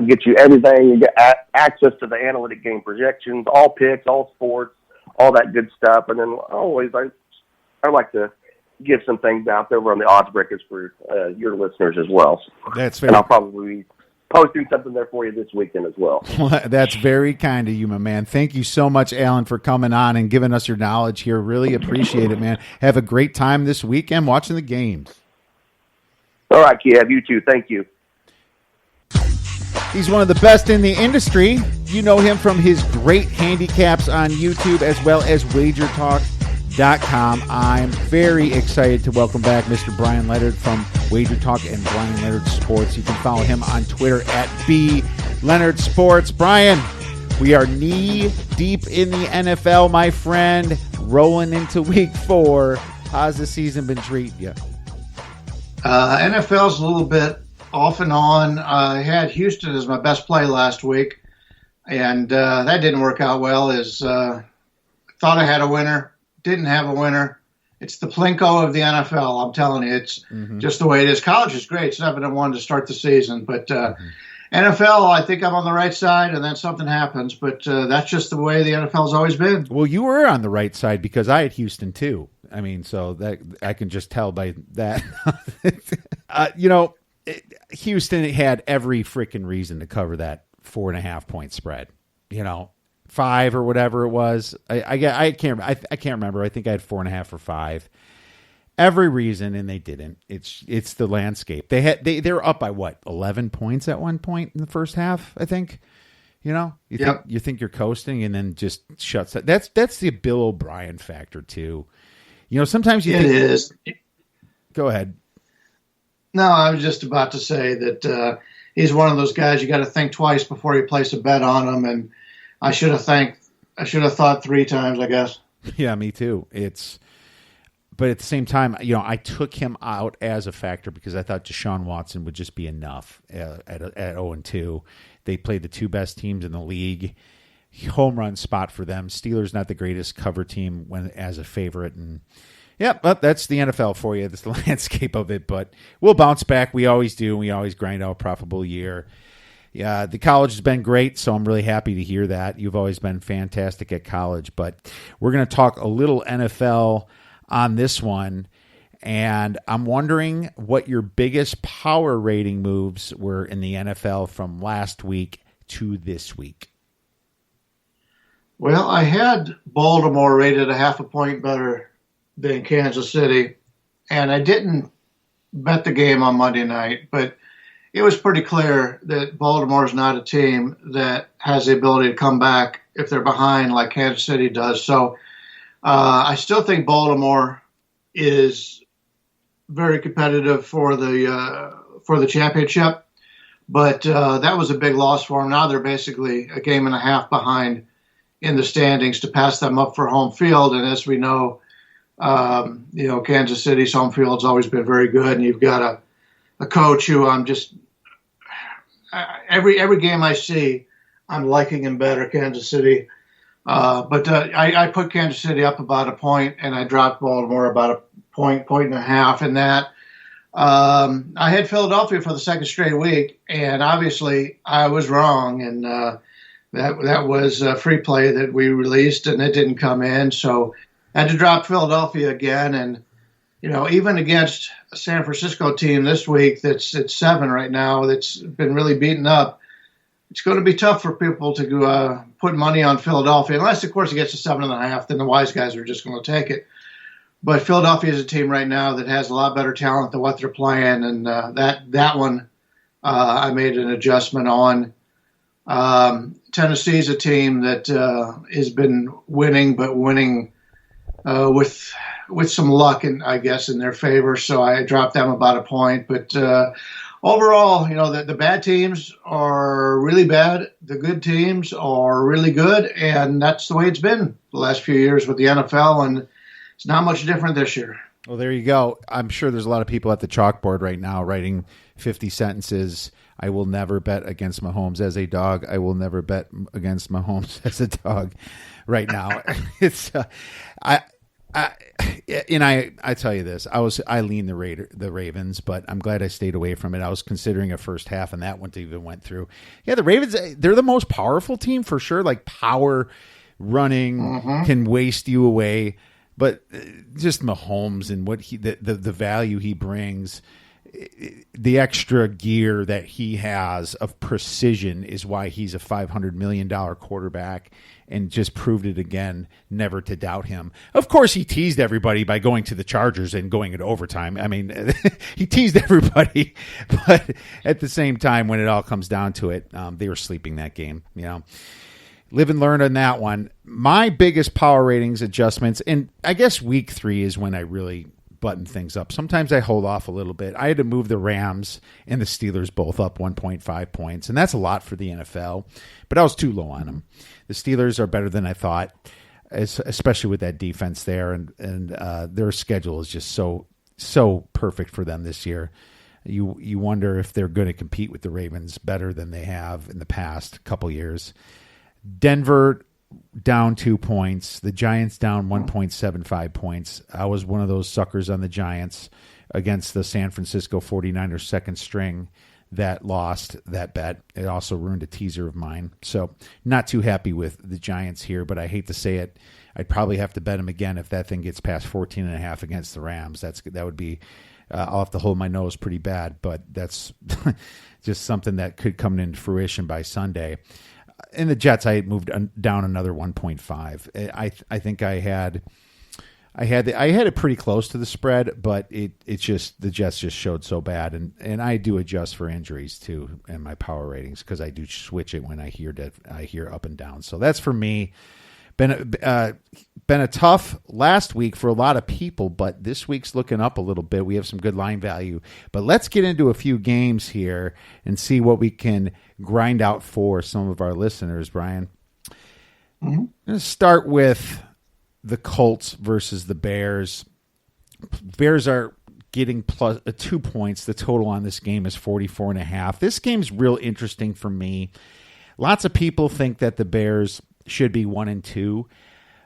Get you everything. You get access to the analytic game projections, all picks, all sports, all that good stuff. And then always I like to give some things out there on the odds breakers for your listeners as well. That's fair. And I'll probably be posting something there for you this weekend as well. That's very kind of you, my man. Thank you so much, Alan, for coming on and giving us your knowledge here. Really appreciate it, man. Have a great time this weekend watching the games. All right, Kiev. You too. Thank you. He's one of the best in the industry. You know him from his great handicaps on YouTube as well as WagerTalk.com. I'm very excited to welcome back Mr. Bryan Leonard from Wager Talk and Bryan Leonard Sports. You can follow him on Twitter at @BLeonardSports. Bryan, we are knee deep in the NFL, my friend, rolling into week 4. How's the season been treating you? NFL's a little bit off and on. I had Houston as my best play last week, and that didn't work out well. Thought I had a winner, didn't have a winner. It's the Plinko of the NFL. I'm telling you, it's just the way it is. College is great, 7-1 to start the season, but NFL, I think I'm on the right side, and then something happens. But that's just the way the NFL's always been. Well, you were on the right side because I had Houston too. I mean, so that I can just tell by that. Houston had every freaking reason to cover that 4.5-point spread. 5 or whatever it was. I can't remember. I think I had 4.5 or 5. Every reason, and they didn't. It's the landscape. They're up by 11 points at one point in the first half. I think. You think you're coasting, and then just shuts it. That's the Bill O'Brien factor too. Sometimes you think it is. Go ahead. No, I was just about to say that he's one of those guys you got to think twice before you place a bet on him, and I should have thought 3 times, I gutt. Yeah, me too. But at the same time, I took him out as a factor because I thought Deshaun Watson would just be enough at 0-2. They played the 2 best teams in the league. Home run spot for them. Steelers not the greatest cover team when as a favorite, and but that's the NFL for you. That's the landscape of it. But we'll bounce back. We always do. We always grind out a profitable year. Yeah, the college has been great, so I'm really happy to hear that. You've always been fantastic at college. But we're going to talk a little NFL on this one, and I'm wondering what your biggest power rating moves were in the NFL from last week to this week. Well, I had Baltimore rated 0.5 point better than Kansas City, and I didn't bet the game on Monday night, but it was pretty clear that Baltimore is not a team that has the ability to come back if they're behind like Kansas City does. So I still think Baltimore is very competitive for the championship, but that was a big loss for them. Now they're basically a game and a half behind in the standings to pass them up for home field. And as we know, Kansas City's home field's always been very good, and you've got a coach who I'm just every game I see, I'm liking him better, Kansas City. But I put Kansas City up about a point, and I dropped Baltimore about a point and a half in that. I had Philadelphia for the second straight week, and obviously I was wrong. And That was a free play that we released, and it didn't come in. So I had to drop Philadelphia again. And, even against a San Francisco team this week that's at 7 right now, that's been really beaten up, it's going to be tough for people to put money on Philadelphia, unless, of course, it gets to 7.5. Then the wise guys are just going to take it. But Philadelphia is a team right now that has a lot better talent than what they're playing, and that one I made an adjustment on. Tennessee's a team that has been winning, but winning with some luck, I guess, in their favor. So I dropped them about a point. But overall, the bad teams are really bad. The good teams are really good, and that's the way it's been the last few years with the NFL, and it's not much different this year. Well, there you go. I'm sure there's a lot of people at the chalkboard right now writing 50 sentences. I will never bet against Mahomes as a dog. I will never bet against Mahomes as a dog. Right now, it's I tell you this. I lean the Ravens, but I'm glad I stayed away from it. I was considering a first half, and that one even went through. Yeah, the Ravens, they're the most powerful team for sure. Like power running can waste you away. But just Mahomes and what the value he brings, the extra gear that he has of precision is why he's a $500 million quarterback, and just proved it again, never to doubt him. Of course, he teased everybody by going to the Chargers and going into overtime. I mean, he teased everybody, but at the same time, when it all comes down to it, they were sleeping that game, Live and learn on that one. My biggest power ratings adjustments, and I guess week 3 is when I really button things up. Sometimes I hold off a little bit. I had to move the Rams and the Steelers both up 1.5 points, and that's a lot for the NFL, but I was too low on them. The Steelers are better than I thought, especially with that defense there, and their schedule is just so perfect for them this year. You wonder if they're going to compete with the Ravens better than they have in the past couple years. Denver down 2 points. The Giants down 1.75 points. I was one of those suckers on the Giants against the San Francisco 49ers second string that lost that bet. It also ruined a teaser of mine. So not too happy with the Giants here, but I hate to say it. I'd probably have to bet them again if that thing gets past 14.5 against the Rams. That would be, I'll have to hold my nose pretty bad, but that's just something that could come into fruition by Sunday. In the Jets, I moved down another 1.5. I think I had it pretty close to the spread, but it's just the Jets just showed so bad, and I do adjust for injuries too in my power ratings because I do switch it when I hear up and down. So that's for me. Been a tough last week for a lot of people, but this week's looking up a little bit. We have some good line value, but let's get into a few games here and see what we can grind out for some of our listeners, Brian. I'm going to start with the Colts versus the Bears. Bears are getting plus 2 points. The total on this game is 44.5. This game's real interesting for me. Lots of people think that the Bears should be 1-2,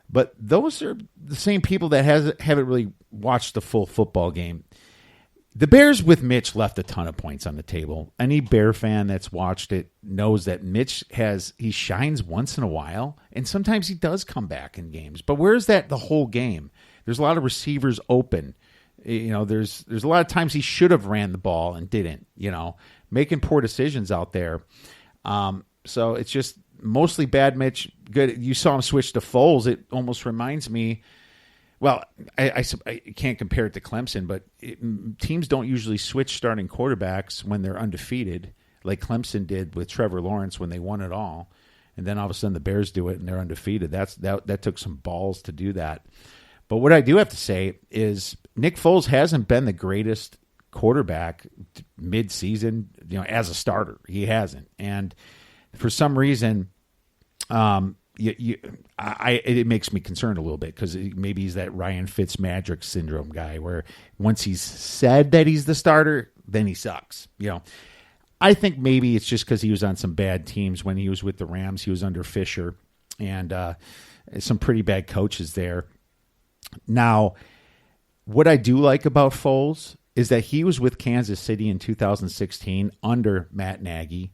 but those are the same people that haven't really watched the full football game. The Bears with Mitch left a ton of points on the table. Any Bear fan that's watched it knows that Mitch he shines once in a while, and sometimes he does come back in games. But where's that the whole game? There's a lot of receivers open. There's a lot of times he should have ran the ball and didn't. Making poor decisions out there. So it's just mostly bad Mitch. Good. You saw him switch to Foles. It almost reminds me. Well, I can't compare it to Clemson, but teams don't usually switch starting quarterbacks when they're undefeated, like Clemson did with Trevor Lawrence when they won it all, and then all of a sudden the Bears do it and they're undefeated. That took some balls to do that. But what I do have to say is Nick Foles hasn't been the greatest quarterback mid-season, as a starter. He hasn't, and for some reason, it makes me concerned a little bit because maybe he's that Ryan Fitzmagic syndrome guy where once he's said that he's the starter, then he sucks. I think maybe it's just because he was on some bad teams when he was with the Rams. He was under Fisher and some pretty bad coaches there. Now, what I do like about Foles is that he was with Kansas City in 2016 under Matt Nagy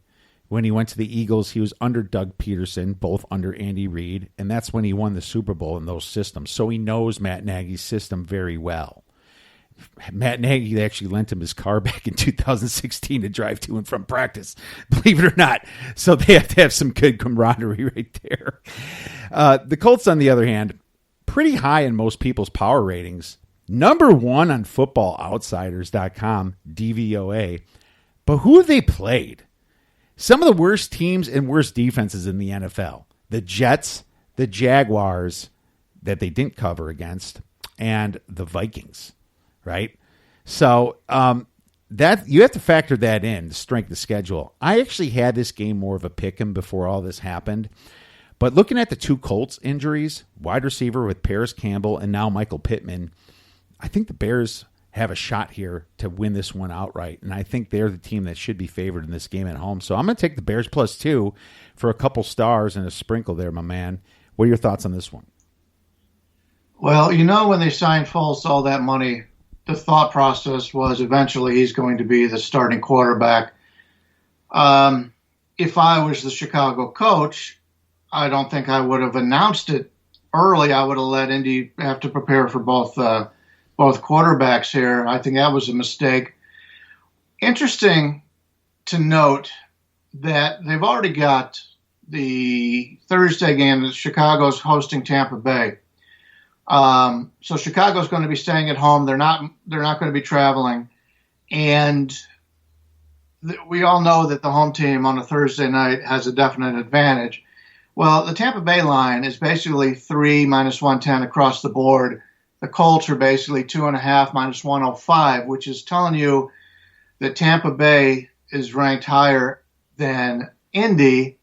When he went to the Eagles, he was under Doug Peterson, both under Andy Reid, and that's when he won the Super Bowl in those systems. So he knows Matt Nagy's system very well. Matt Nagy actually lent him his car back in 2016 to drive to and from practice, believe it or not. So they have to have some good camaraderie right there. The Colts, on the other hand, pretty high in most people's power ratings. Number 1 on footballoutsiders.com, DVOA. But who have they played? Some of the worst teams and worst defenses in the NFL. The Jets, the Jaguars that they didn't cover against, and the Vikings. Right? So that you have to factor that in, the strength of schedule. I actually had this game more of a pick-em before all this happened. But looking at the 2 Colts injuries, wide receiver with Paris Campbell and now Michael Pittman, I think the Bears have a shot here to win this one outright. And I think they're the team that should be favored in this game at home. So I'm going to take the Bears +2 for a couple stars and a sprinkle there, my man. What are your thoughts on this one? Well, when they signed Foles all that money, the thought process was eventually he's going to be the starting quarterback. If I was the Chicago coach, I don't think I would have announced it early. I would have let Indy have to prepare for both quarterbacks here. I think that was a mistake. Interesting to note that they've already got the Thursday game that Chicago's hosting Tampa Bay. So Chicago's going to be staying at home. They're not going to be traveling. And we all know that the home team on a Thursday night has a definite advantage. Well, the Tampa Bay line is basically 3 -110 across the board. The Colts are basically 2.5 -105, which is telling you that Tampa Bay is ranked higher than Indy.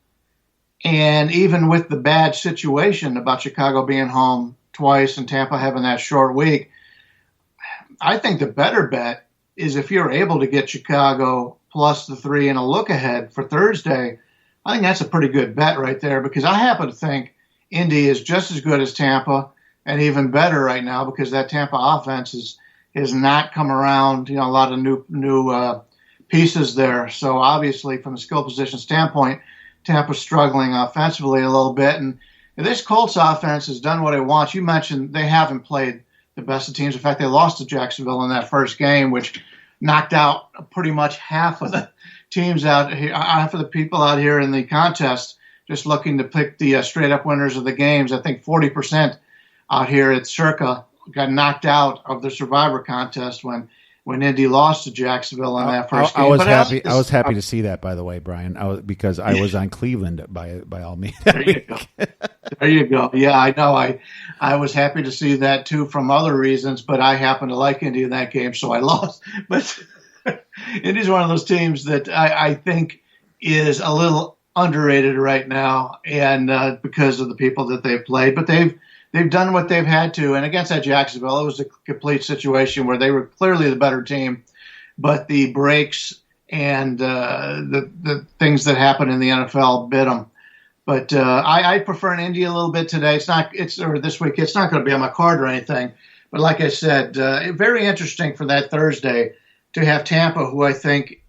And even with the bad situation about Chicago being home twice and Tampa having that short week, I think the better bet is if you're able to get Chicago plus the 3 and a look ahead for Thursday. I think that's a pretty good bet right there, because I happen to think Indy is just as good as Tampa and even better right now, because that Tampa offense has not come around. A lot of new pieces there. So obviously from a skill position standpoint, Tampa's struggling offensively a little bit, and this Colts offense has done what it wants. You mentioned they haven't played the best of teams. In fact, they lost to Jacksonville in that first game, which knocked out pretty much half of the teams out here, half of the people out here in the contest, just looking to pick the straight-up winners of the games. I think 40% out here at Circa got knocked out of the Survivor contest when Indy lost to Jacksonville in that first game. I was happy to see that, by the way, Brian, because I was on Cleveland by all means. There you go. There you go. Yeah, I know. I was happy to see that too from other reasons, but I happen to like Indy in that game, so I lost. But Indy's one of those teams that I think is a little underrated right now, and because of the people that they've played. But they've done what they've had to, and against that Jacksonville, it was a complete situation where they were clearly the better team, but the breaks and the things that happen in the NFL bit them. But I prefer an Indy a little bit today. Or this week. It's not going to be on my card or anything. But like I said, very interesting for that Thursday to have Tampa, who I think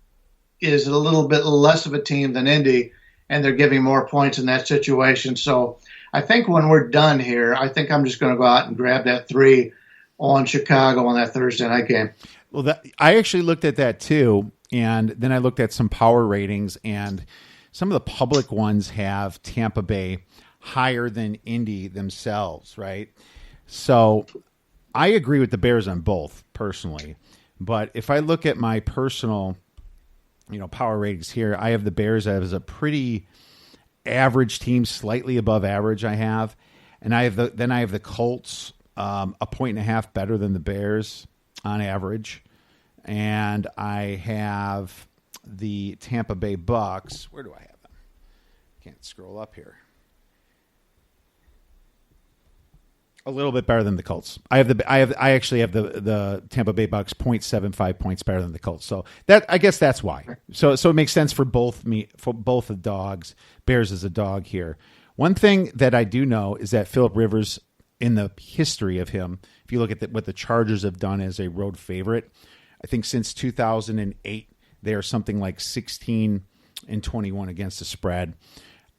is a little bit less of a team than Indy, and they're giving more points in that situation. So I think when we're done here, I think I'm just going to go out and grab that 3 on Chicago on that Thursday night game. Well, I actually looked at that too, and then I looked at some power ratings, and some of the public ones have Tampa Bay higher than Indy themselves, right? So I agree with the Bears on both personally, but if I look at my personal, power ratings here, I have the Bears as a pretty average team, slightly above average. I have, and I have the Colts 1.5 better than the Bears on average, and I have the Tampa Bay Bucks. Where do I have them? Can't scroll up here. A little bit better than the Colts. I actually have the Tampa Bay Bucks 0.75 points better than the Colts. So I guess that's why. So it makes sense for both the dogs. Bears is a dog here. One thing that I do know is that Phillip Rivers, in the history of him, if you look at what the Chargers have done as a road favorite, I think since 2008 they are something like 16 in 21 against the spread.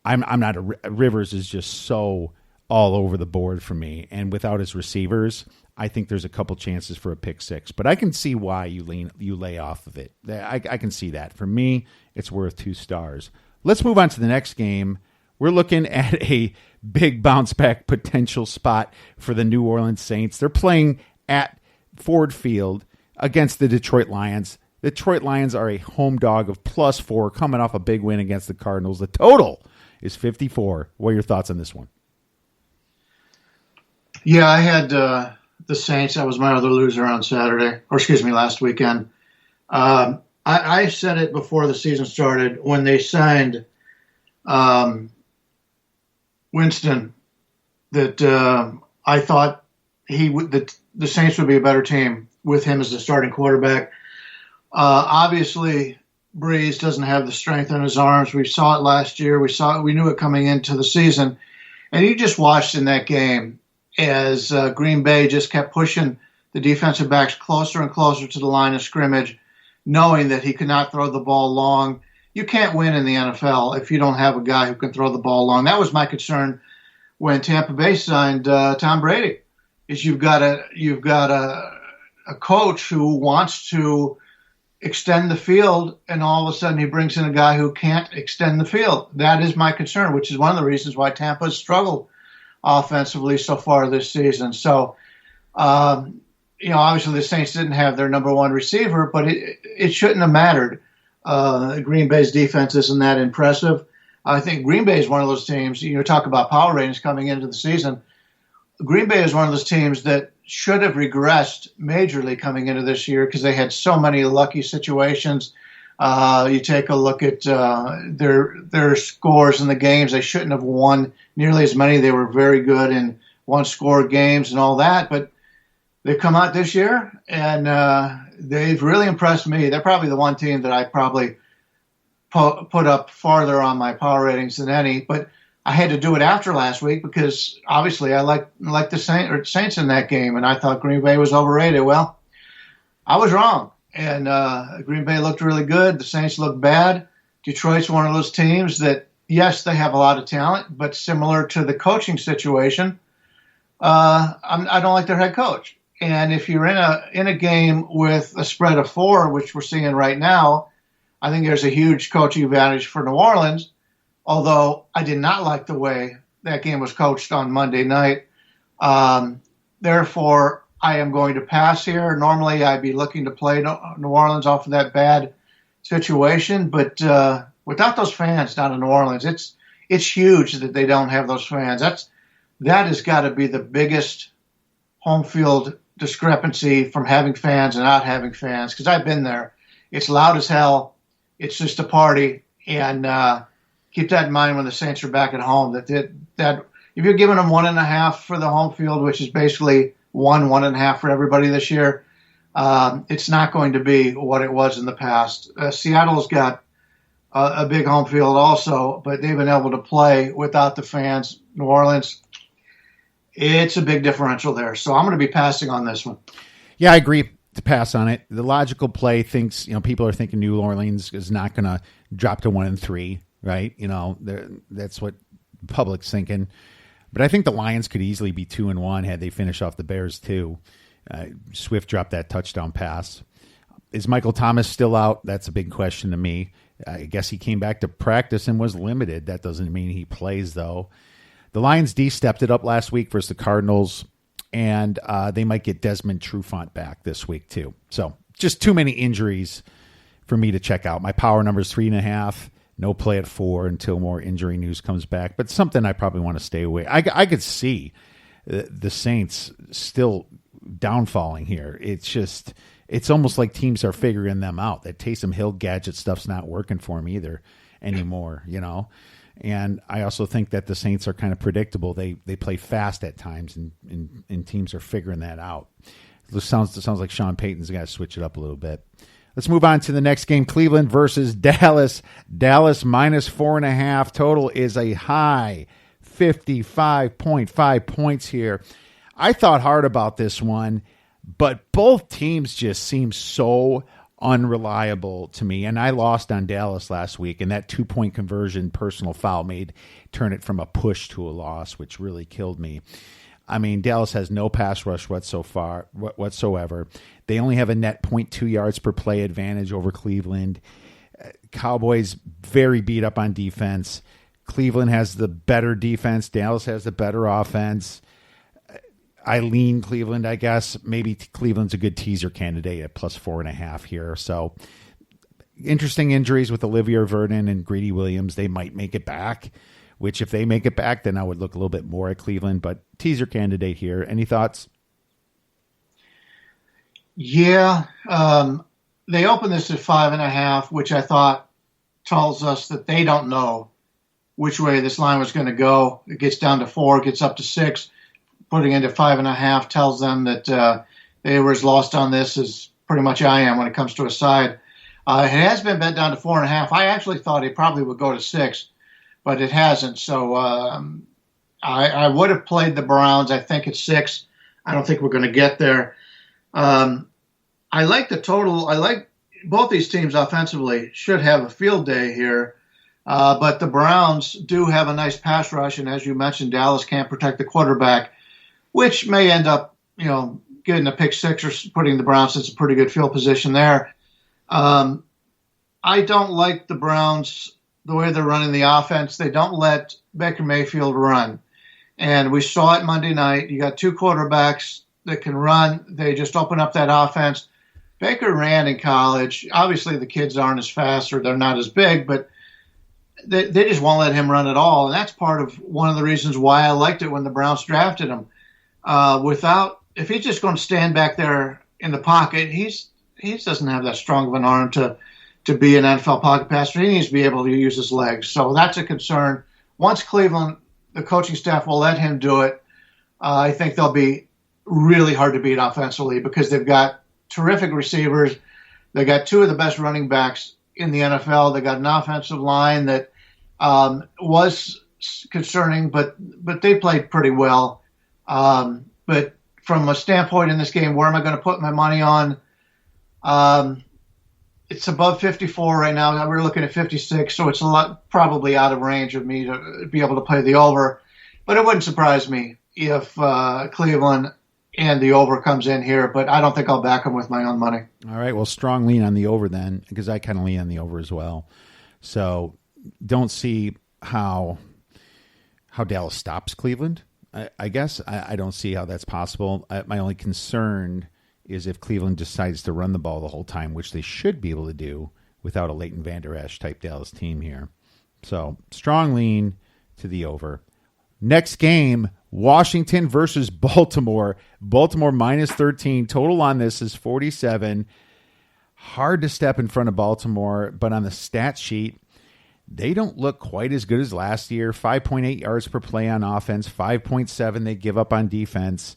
I'm not Rivers is just so all over the board for me, and without his receivers, I think there's a couple chances for a pick six. But I can see why you lay off of it. I can see that. For me, it's worth 2 stars. Let's move on to the next game. We're looking at a big bounce back potential spot for the New Orleans Saints. They're playing at Ford Field against the Detroit Lions. The Detroit Lions are a home dog of +4, coming off a big win against the Cardinals. The total is 54. What are your thoughts on this one? Yeah, I had the Saints. That was my other loser on Saturday, last weekend. I said it before the season started when they signed Winston that I thought the Saints would be a better team with him as the starting quarterback. Obviously, Breeze doesn't have the strength in his arms. We saw it last year. We knew it coming into the season, and you just watched in that game as Green Bay just kept pushing the defensive backs closer and closer to the line of scrimmage, knowing that he could not throw the ball long. You can't win in the NFL if you don't have a guy who can throw the ball long. That was my concern when Tampa Bay signed Tom Brady. Is you've got a coach who wants to extend the field, and all of a sudden he brings in a guy who can't extend the field. That is my concern, which is one of the reasons why Tampa has struggled offensively so far this season. So, obviously the Saints didn't have their number one receiver, but it shouldn't have mattered. Green Bay's defense isn't that impressive. I think Green Bay is one of those teams, talk about power ratings coming into the season. Green Bay is one of those teams that should have regressed majorly coming into this year because they had so many lucky situations. You take a look at their scores in the games. They shouldn't have won nearly as many. They were very good in one-score games and all that. But they've come out this year, and they've really impressed me. They're probably the one team that I probably put up farther on my power ratings than any. But I had to do it after last week because obviously I like the Saints in that game, and I thought Green Bay was overrated. Well, I was wrong, and Green Bay looked really good. The Saints looked bad. Detroit's one of those teams that, yes, they have a lot of talent, but similar to the coaching situation, I don't like their head coach. And if you're in a game with a spread of 4, which we're seeing right now, I think there's a huge coaching advantage for New Orleans. Although I did not like the way that game was coached on Monday night. Therefore, I am going to pass here. Normally, I'd be looking to play New Orleans off of that bad situation. But without those fans down in New Orleans, it's huge that they don't have those fans. That has got to be the biggest home field discrepancy from having fans and not having fans. Because I've been there. It's loud as hell. It's just a party. And keep that in mind when the Saints are back at home, that if you're giving them 1.5 for the home field, which is basically 1.5 for everybody this year, it's not going to be what it was in the past. Seattle's got a big home field also, but they've been able to play without the fans. New Orleans, it's a big differential there. So I'm going to be passing on this one. Yeah, I agree to pass on it. The logical play thinks, people are thinking New Orleans is not going to drop to 1-3. Right, that's what the public's thinking. But I think the Lions could easily be 2-1 had they finish off the Bears too. Swift dropped that touchdown pass. Is Michael Thomas still out? That's a big question to me. I guess he came back to practice and was limited. That doesn't mean he plays though. The Lions D stepped it up last week versus the Cardinals, and they might get Desmond Trufant back this week too. So just too many injuries for me to check out. My power number is 3.5. No play at 4 until more injury news comes back. But something I probably want to stay away. I could see the Saints still downfalling here. It's almost like teams are figuring them out. That Taysom Hill gadget stuff's not working for them either anymore, And I also think that the Saints are kind of predictable. They play fast at times, and teams are figuring that out. It sounds like Sean Payton's got to switch it up a little bit. Let's move on to the next game, Cleveland versus Dallas. Dallas minus 4.5. Total is a high 55.5 points here. I thought hard about this one, but both teams just seem so unreliable to me. And I lost on Dallas last week, and that 2-point conversion personal foul turn it from a push to a loss, which really killed me. I mean, Dallas has no pass rush whatsoever. They only have a net 0.2 yards per play advantage over Cleveland. Cowboys very beat up on defense. Cleveland has the better defense. Dallas has the better offense. I lean Cleveland, I guess. Maybe Cleveland's a good teaser candidate at +4.5 here. So interesting injuries with Olivia Vernon and Greedy Williams. They might make it back, which if they make it back, then I would look a little bit more at Cleveland, but teaser candidate here. Any thoughts? Yeah. They opened this at 5.5, which I thought tells us that they don't know which way this line was going to go. It gets down to 4, gets up to 6. Putting into 5.5 tells them that they were as lost on this as pretty much I am when it comes to a side. It has been bet down to 4.5. I actually thought it probably would go to 6, but it hasn't. So I would have played the Browns. I think it's 6. I don't think we're going to get there. I like the total. I like both these teams offensively should have a field day here. But the Browns do have a nice pass rush, and as you mentioned, Dallas can't protect the quarterback, which may end up, getting a pick 6 or putting the Browns in a pretty good field position there. I don't like the Browns, the way they're running the offense. They don't let Baker Mayfield run. And we saw it Monday night. You got 2 quarterbacks that can run. They just open up that offense. Baker ran in college. Obviously, the kids aren't as fast or they're not as big, but they just won't let him run at all. And that's part of one of the reasons why I liked it when the Browns drafted him. If he's just going to stand back there in the pocket, he doesn't have that strong of an arm to be an NFL pocket passer. He needs to be able to use his legs. So that's a concern. Once Cleveland, the coaching staff will let him do it, I think they'll be really hard to beat offensively because they've got terrific receivers. They got 2 of the best running backs in the NFL. They got an offensive line that was concerning, but they played pretty well. But from a standpoint in this game, where am I going to put my money on? It's above 54 right now. We're looking at 56, so it's probably out of range of me to be able to play the over. But it wouldn't surprise me if Cleveland and the over comes in here, but I don't think I'll back them with my own money. All right, well, strong lean on the over then, because I kind of lean on the over as well. So don't see how Dallas stops Cleveland, I guess. I don't see how that's possible. My only concern is if Cleveland decides to run the ball the whole time, which they should be able to do without a Leighton Vander Esch type Dallas team here. So strong lean to the over. Next game, Washington versus Baltimore. Baltimore -13. Total on this is 47. Hard to step in front of Baltimore, but on the stat sheet, they don't look quite as good as last year. 5.8 yards per play on offense, 5.7 they give up on defense.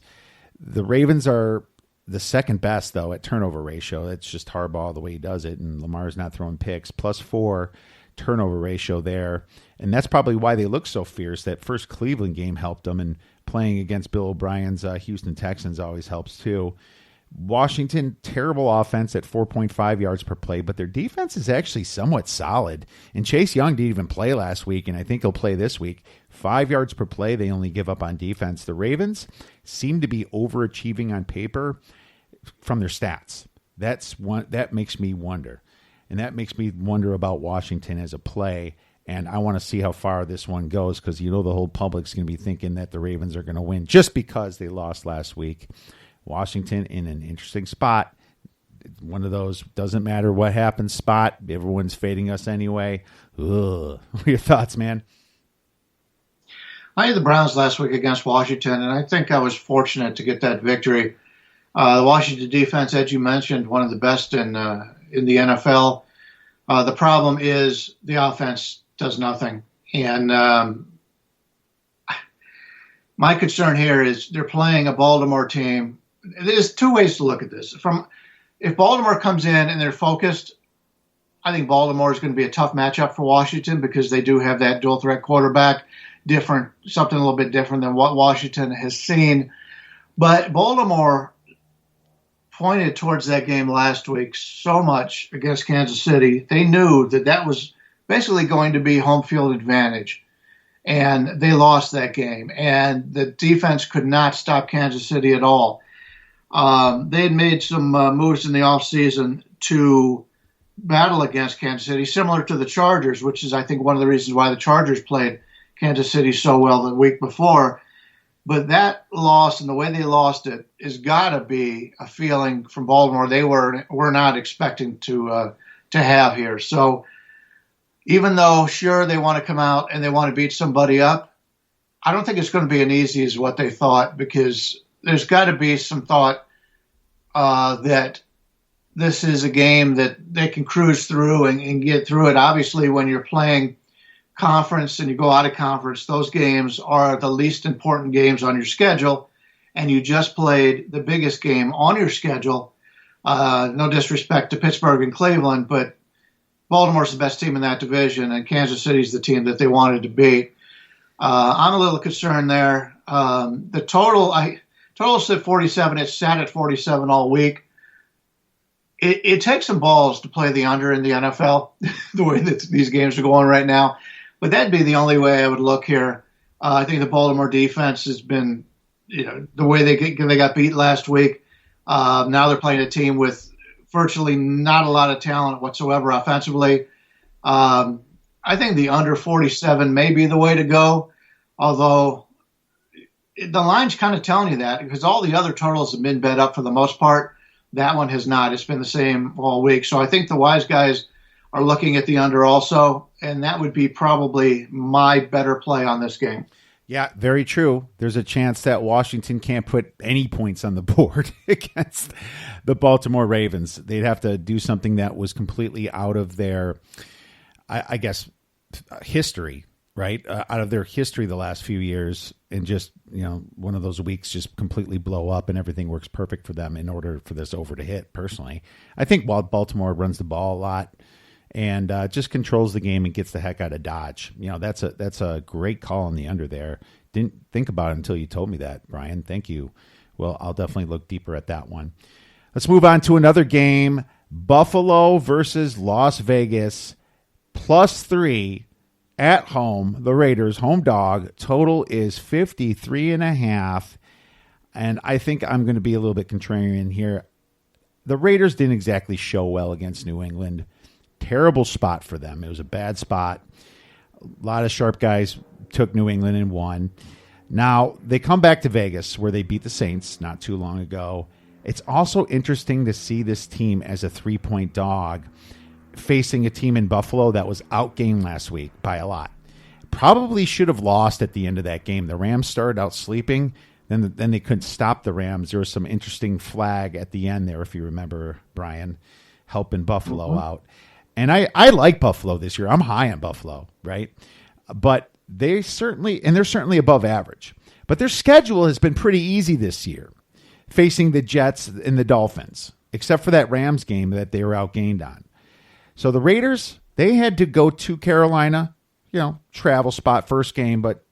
The Ravens are the second best, though, at turnover ratio. It's just Harbaugh the way he does it, and Lamar's not throwing picks. +4 turnover ratio there. And that's probably why they look so fierce. That first Cleveland game helped them, and playing against Bill O'Brien's Houston Texans always helps too. Washington, terrible offense at 4.5 yards per play, but their defense is actually somewhat solid. And Chase Young didn't even play last week, and I think he'll play this week. 5 yards per play they only give up on defense. The Ravens seem to be overachieving on paper from their stats. That makes me wonder. And that makes me wonder about Washington as a play. And I want to see how far this one goes because the whole public's going to be thinking that the Ravens are going to win just because they lost last week. Washington in an interesting spot. One of those doesn't matter what happens spot. Everyone's fading us anyway. Ugh. What are your thoughts, man? I had the Browns last week against Washington, and I think I was fortunate to get that victory. The Washington defense, as you mentioned, one of the best in the NFL. The problem is the offense does nothing. And my concern here is they're playing a Baltimore team. There's 2 ways to look at this. If Baltimore comes in and they're focused, I think Baltimore is going to be a tough matchup for Washington because they do have that dual threat quarterback, something a little bit different than what Washington has seen. But Baltimore pointed towards that game last week so much against Kansas City. They knew that was basically going to be home field advantage, and they lost that game. And the defense could not stop Kansas City at all. They had made some moves in the offseason to battle against Kansas City, similar to the Chargers, which is, I think, one of the reasons why the Chargers played Kansas City so well the week before. But that loss and the way they lost it has got to be a feeling from Baltimore they were not expecting to have here. So even though, sure, they want to come out and they want to beat somebody up, I don't think it's going to be as easy as what they thought, because there's got to be some thought that this is a game that they can cruise through and get through it. Obviously, when you're playing conference and you go out of conference, those games are the least important games on your schedule, and you just played the biggest game on your schedule. No disrespect to Pittsburgh and Cleveland, but Baltimore's the best team in that division, and Kansas City's the team that they wanted to beat. I'm a little concerned there. The total's at 47. It's sat at 47 all week. It takes some balls to play the under in the NFL, the way that these games are going right now. But that'd be the only way I would look here. I think the Baltimore defense has been, the way they got beat last week. Now they're playing a team with virtually not a lot of talent whatsoever offensively. I think the under 47 may be the way to go, although the line's kind of telling you that, because all the other totals have been bet up for the most part. That one has not. It's been the same all week. So I think the wise guys are looking at the under also, and that would be probably my better play on this game. Yeah, very true. There's a chance that Washington can't put any points on the board against the Baltimore Ravens. They'd have to do something that was completely out of their, I guess, history, right? Out of their history the last few years, and just, one of those weeks just completely blow up and everything works perfect for them in order for this over to hit, personally. I think while Baltimore runs the ball a lot and just controls the game and gets the heck out of Dodge, that's a great call on the under there. Didn't think about it until you told me that, Brian. Thank you. Well, I'll definitely look deeper at that one. Let's move on to another game. Buffalo versus Las Vegas, +3 at home. The Raiders, home dog. Total is 53.5. And I think I'm going to be a little bit contrarian here. The Raiders didn't exactly show well against New England. Terrible spot for them. It was a bad spot. A lot of sharp guys took New England and won. Now, they come back to Vegas, where they beat the Saints not too long ago. It's also interesting to see this team as a 3-point dog facing a team in Buffalo that was outgained last week by a lot. Probably should have lost at the end of that game. The Rams started out sleeping. Then they couldn't stop the Rams. There was some interesting flag at the end there, if you remember, Brian, helping Buffalo out. And I like Buffalo this year. I'm high on Buffalo, right? But they're certainly above average. But their schedule has been pretty easy this year, facing the Jets and the Dolphins, except for that Rams game that they were outgained on. So the Raiders, they had to go to Carolina, travel spot first game, but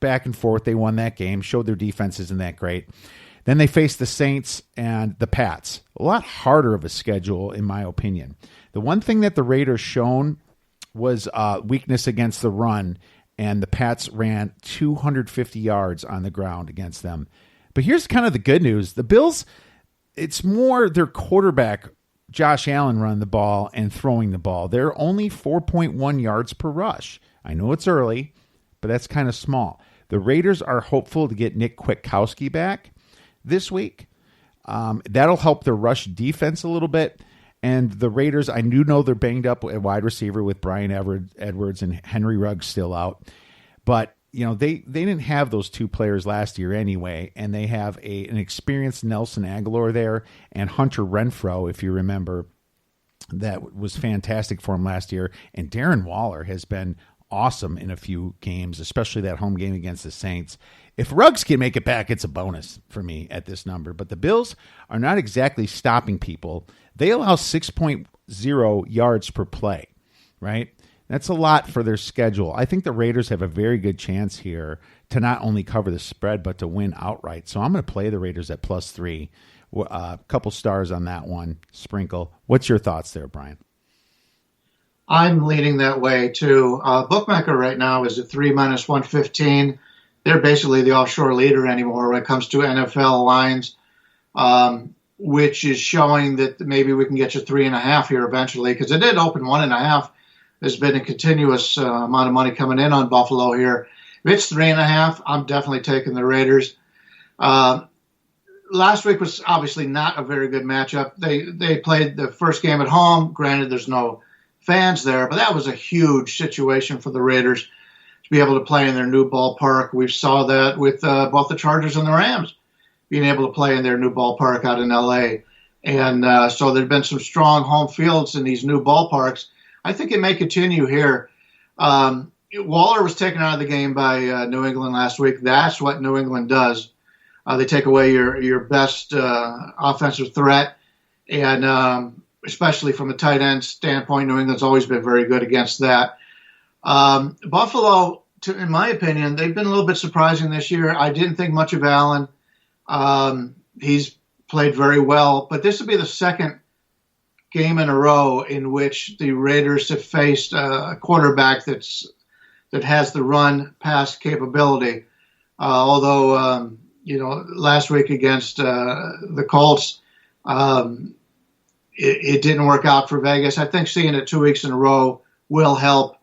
back and forth, they won that game, showed their defense isn't that great. Then they faced the Saints and the Pats. A lot harder of a schedule, in my opinion. The one thing that the Raiders shown was weakness against the run, and the Pats ran 250 yards on the ground against them. But here's kind of the good news. The Bills, it's more their quarterback, Josh Allen, running the ball and throwing the ball. They're only 4.1 yards per rush. I know it's early, but that's kind of small. The Raiders are hopeful to get Nick Kwiatkowski back this week. That'll help their rush defense a little bit. And the Raiders, I do know they're banged up at wide receiver with Brian Edwards and Henry Ruggs still out. But, they didn't have those two players last year anyway. And they have an experienced Nelson Aguilar there and Hunter Renfrow, if you remember. That was fantastic for him last year. And Darren Waller has been awesome in a few games, especially that home game against the Saints. If Ruggs can make it back, it's a bonus for me at this number. But the Bills are not exactly stopping people. They allow 6.0 yards per play, right? That's a lot for their schedule. I think the Raiders have a very good chance here to not only cover the spread, but to win outright. So I'm going to play the Raiders at +3 A couple stars on that one. Sprinkle. What's your thoughts there, Brian? I'm leaning that way too. Bookmaker right now is at 3 minus 115. They're basically the offshore leader anymore when it comes to NFL lines, which is showing that maybe we can get you 3.5 here eventually, because it did open 1.5. There's been a continuous amount of money coming in on Buffalo here. If it's 3.5, I'm definitely taking the Raiders. Last week was obviously not a very good matchup. They played the first game at home. Granted, there's no fans there, but that was a huge situation for the Raiders to be able to play in their new ballpark. We saw that with both the Chargers and the Rams being able to play in their new ballpark out in L.A. And so there have been some strong home fields in these new ballparks. I think it may continue here. Waller was taken out of the game by New England last week. That's what New England does. They take away your best offensive threat, and especially from a tight end standpoint, New England's always been very good against that. Buffalo, in my opinion, they've been a little bit surprising this year. I didn't think much of Allen. He's played very well, but this will be the second game in a row in which the Raiders have faced a quarterback that has the run-pass capability. Although, last week against the Colts, it didn't work out for Vegas. I think seeing it 2 weeks in a row will help.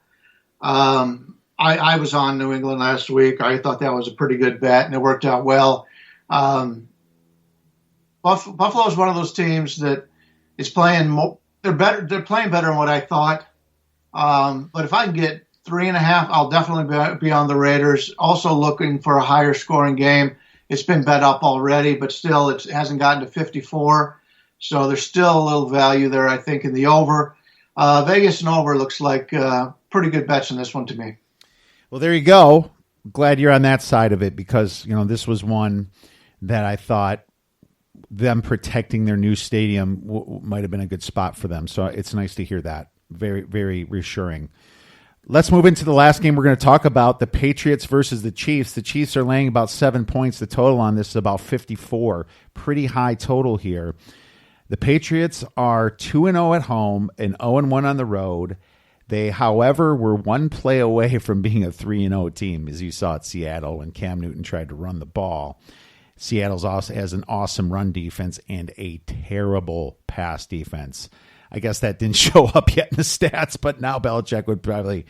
I was on New England last week. I thought that was a pretty good bet, and it worked out well. Buffalo is one of those teams that is playing they're better. They're playing better than what I thought. But if I can get 3.5, I'll definitely be on the Raiders. Also looking for a higher scoring game. It's been bet up already, but still it hasn't gotten to 54. So there's still a little value there, I think, in the over. Vegas and over looks like pretty good bets in this one to me. Well, there you go. Glad you're on that side of it, because, this was one that I thought them protecting their new stadium might have been a good spot for them. So it's nice to hear that. Very, very reassuring. Let's move into the last game we're going to talk about, the Patriots versus the Chiefs. The Chiefs are laying about 7 points. The total on this is about 54. Pretty high total here. The Patriots are 2-0 at home and 0-1 on the road. They, however, were one play away from being a 3-0 team, as you saw at Seattle when Cam Newton tried to run the ball. Seattle's also has an awesome run defense and a terrible pass defense. I guess that didn't show up yet in the stats, but now Belichick would probably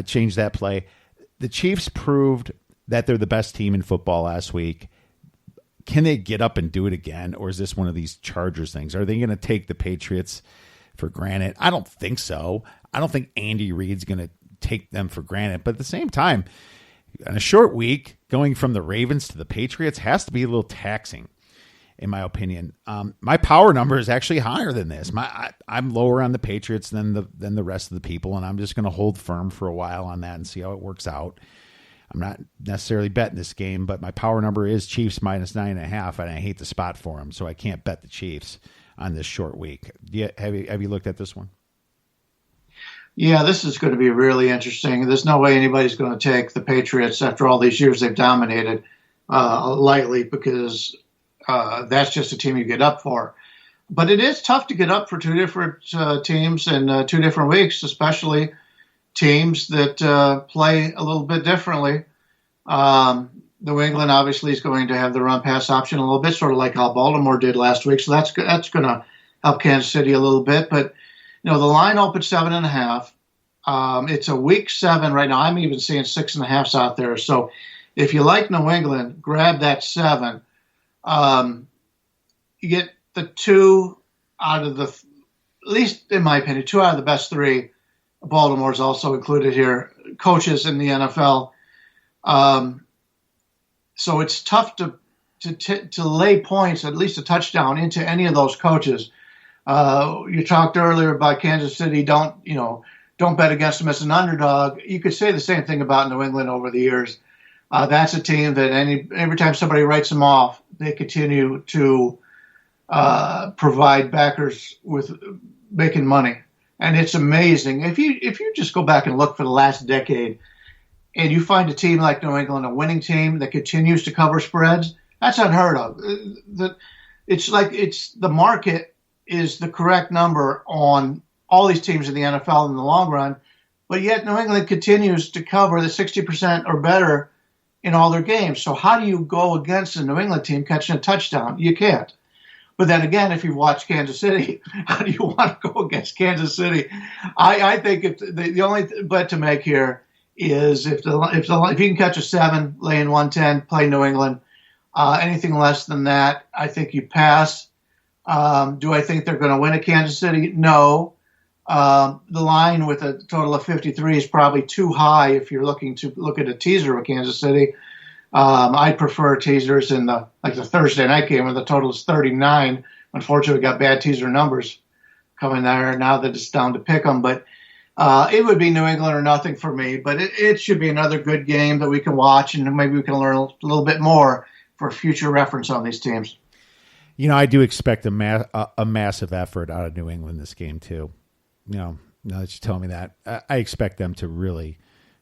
change that play. The Chiefs proved that they're the best team in football last week. Can they get up and do it again, or is this one of these Chargers things? Are they going to take the Patriots for granted? I don't think so. I don't think Andy Reid's going to take them for granted. But at the same time, on a short week, going from the Ravens to the Patriots has to be a little taxing, in my opinion. My power number is actually higher than this. I'm lower on the Patriots than the rest of the people, and I'm just going to hold firm for a while on that and see how it works out. I'm not necessarily betting this game, but my power number is Chiefs minus 9.5, and I hate the spot for them, so I can't bet the Chiefs on this short week. Have you looked at this one? Yeah, this is going to be really interesting. There's no way anybody's going to take the Patriots after all these years they've dominated lightly, because that's just a team you get up for. But it is tough to get up for two different teams in 2 different weeks, especially teams that play a little bit differently. New England obviously is going to have the run-pass option a little bit, sort of like how Baltimore did last week. So that's going to help Kansas City a little bit. But the line opened 7.5. It's a week 7 right now. I'm even seeing 6.5s out there. So if you like New England, grab that 7. You get the 2 out of at least in my opinion, 2 out of the best 3. Baltimore is also included here, coaches in the NFL. So it's tough to lay points, at least a touchdown, into any of those coaches. You talked earlier about Kansas City. Don't bet against them as an underdog. You could say the same thing about New England over the years. That's a team that every time somebody writes them off, they continue to provide backers with making money. And it's amazing. If you just go back and look for the last decade and you find a team like New England, a winning team that continues to cover spreads, that's unheard of. it's like the market is the correct number on all these teams in the NFL in the long run, but yet New England continues to cover the 60% or better in all their games. So how do you go against a New England team catching a touchdown? You can't. But then again, if you've watched Kansas City, how do you want to go against Kansas City? I think if the only bet to make here is if you can catch a 7, lay in 110, play New England. Anything less than that, I think you pass. Do I think they're going to win at Kansas City? No. The line with a total of 53 is probably too high if you're looking to look at a teaser with Kansas City. I prefer teasers in the Thursday night game where the total is 39. Unfortunately, we got bad teaser numbers coming there now that it's down to pick 'em. But it would be New England or nothing for me. But it should be another good game that we can watch, and maybe we can learn a little bit more for future reference on these teams. I do expect a massive effort out of New England this game too. Now that you tell me that, I expect them to really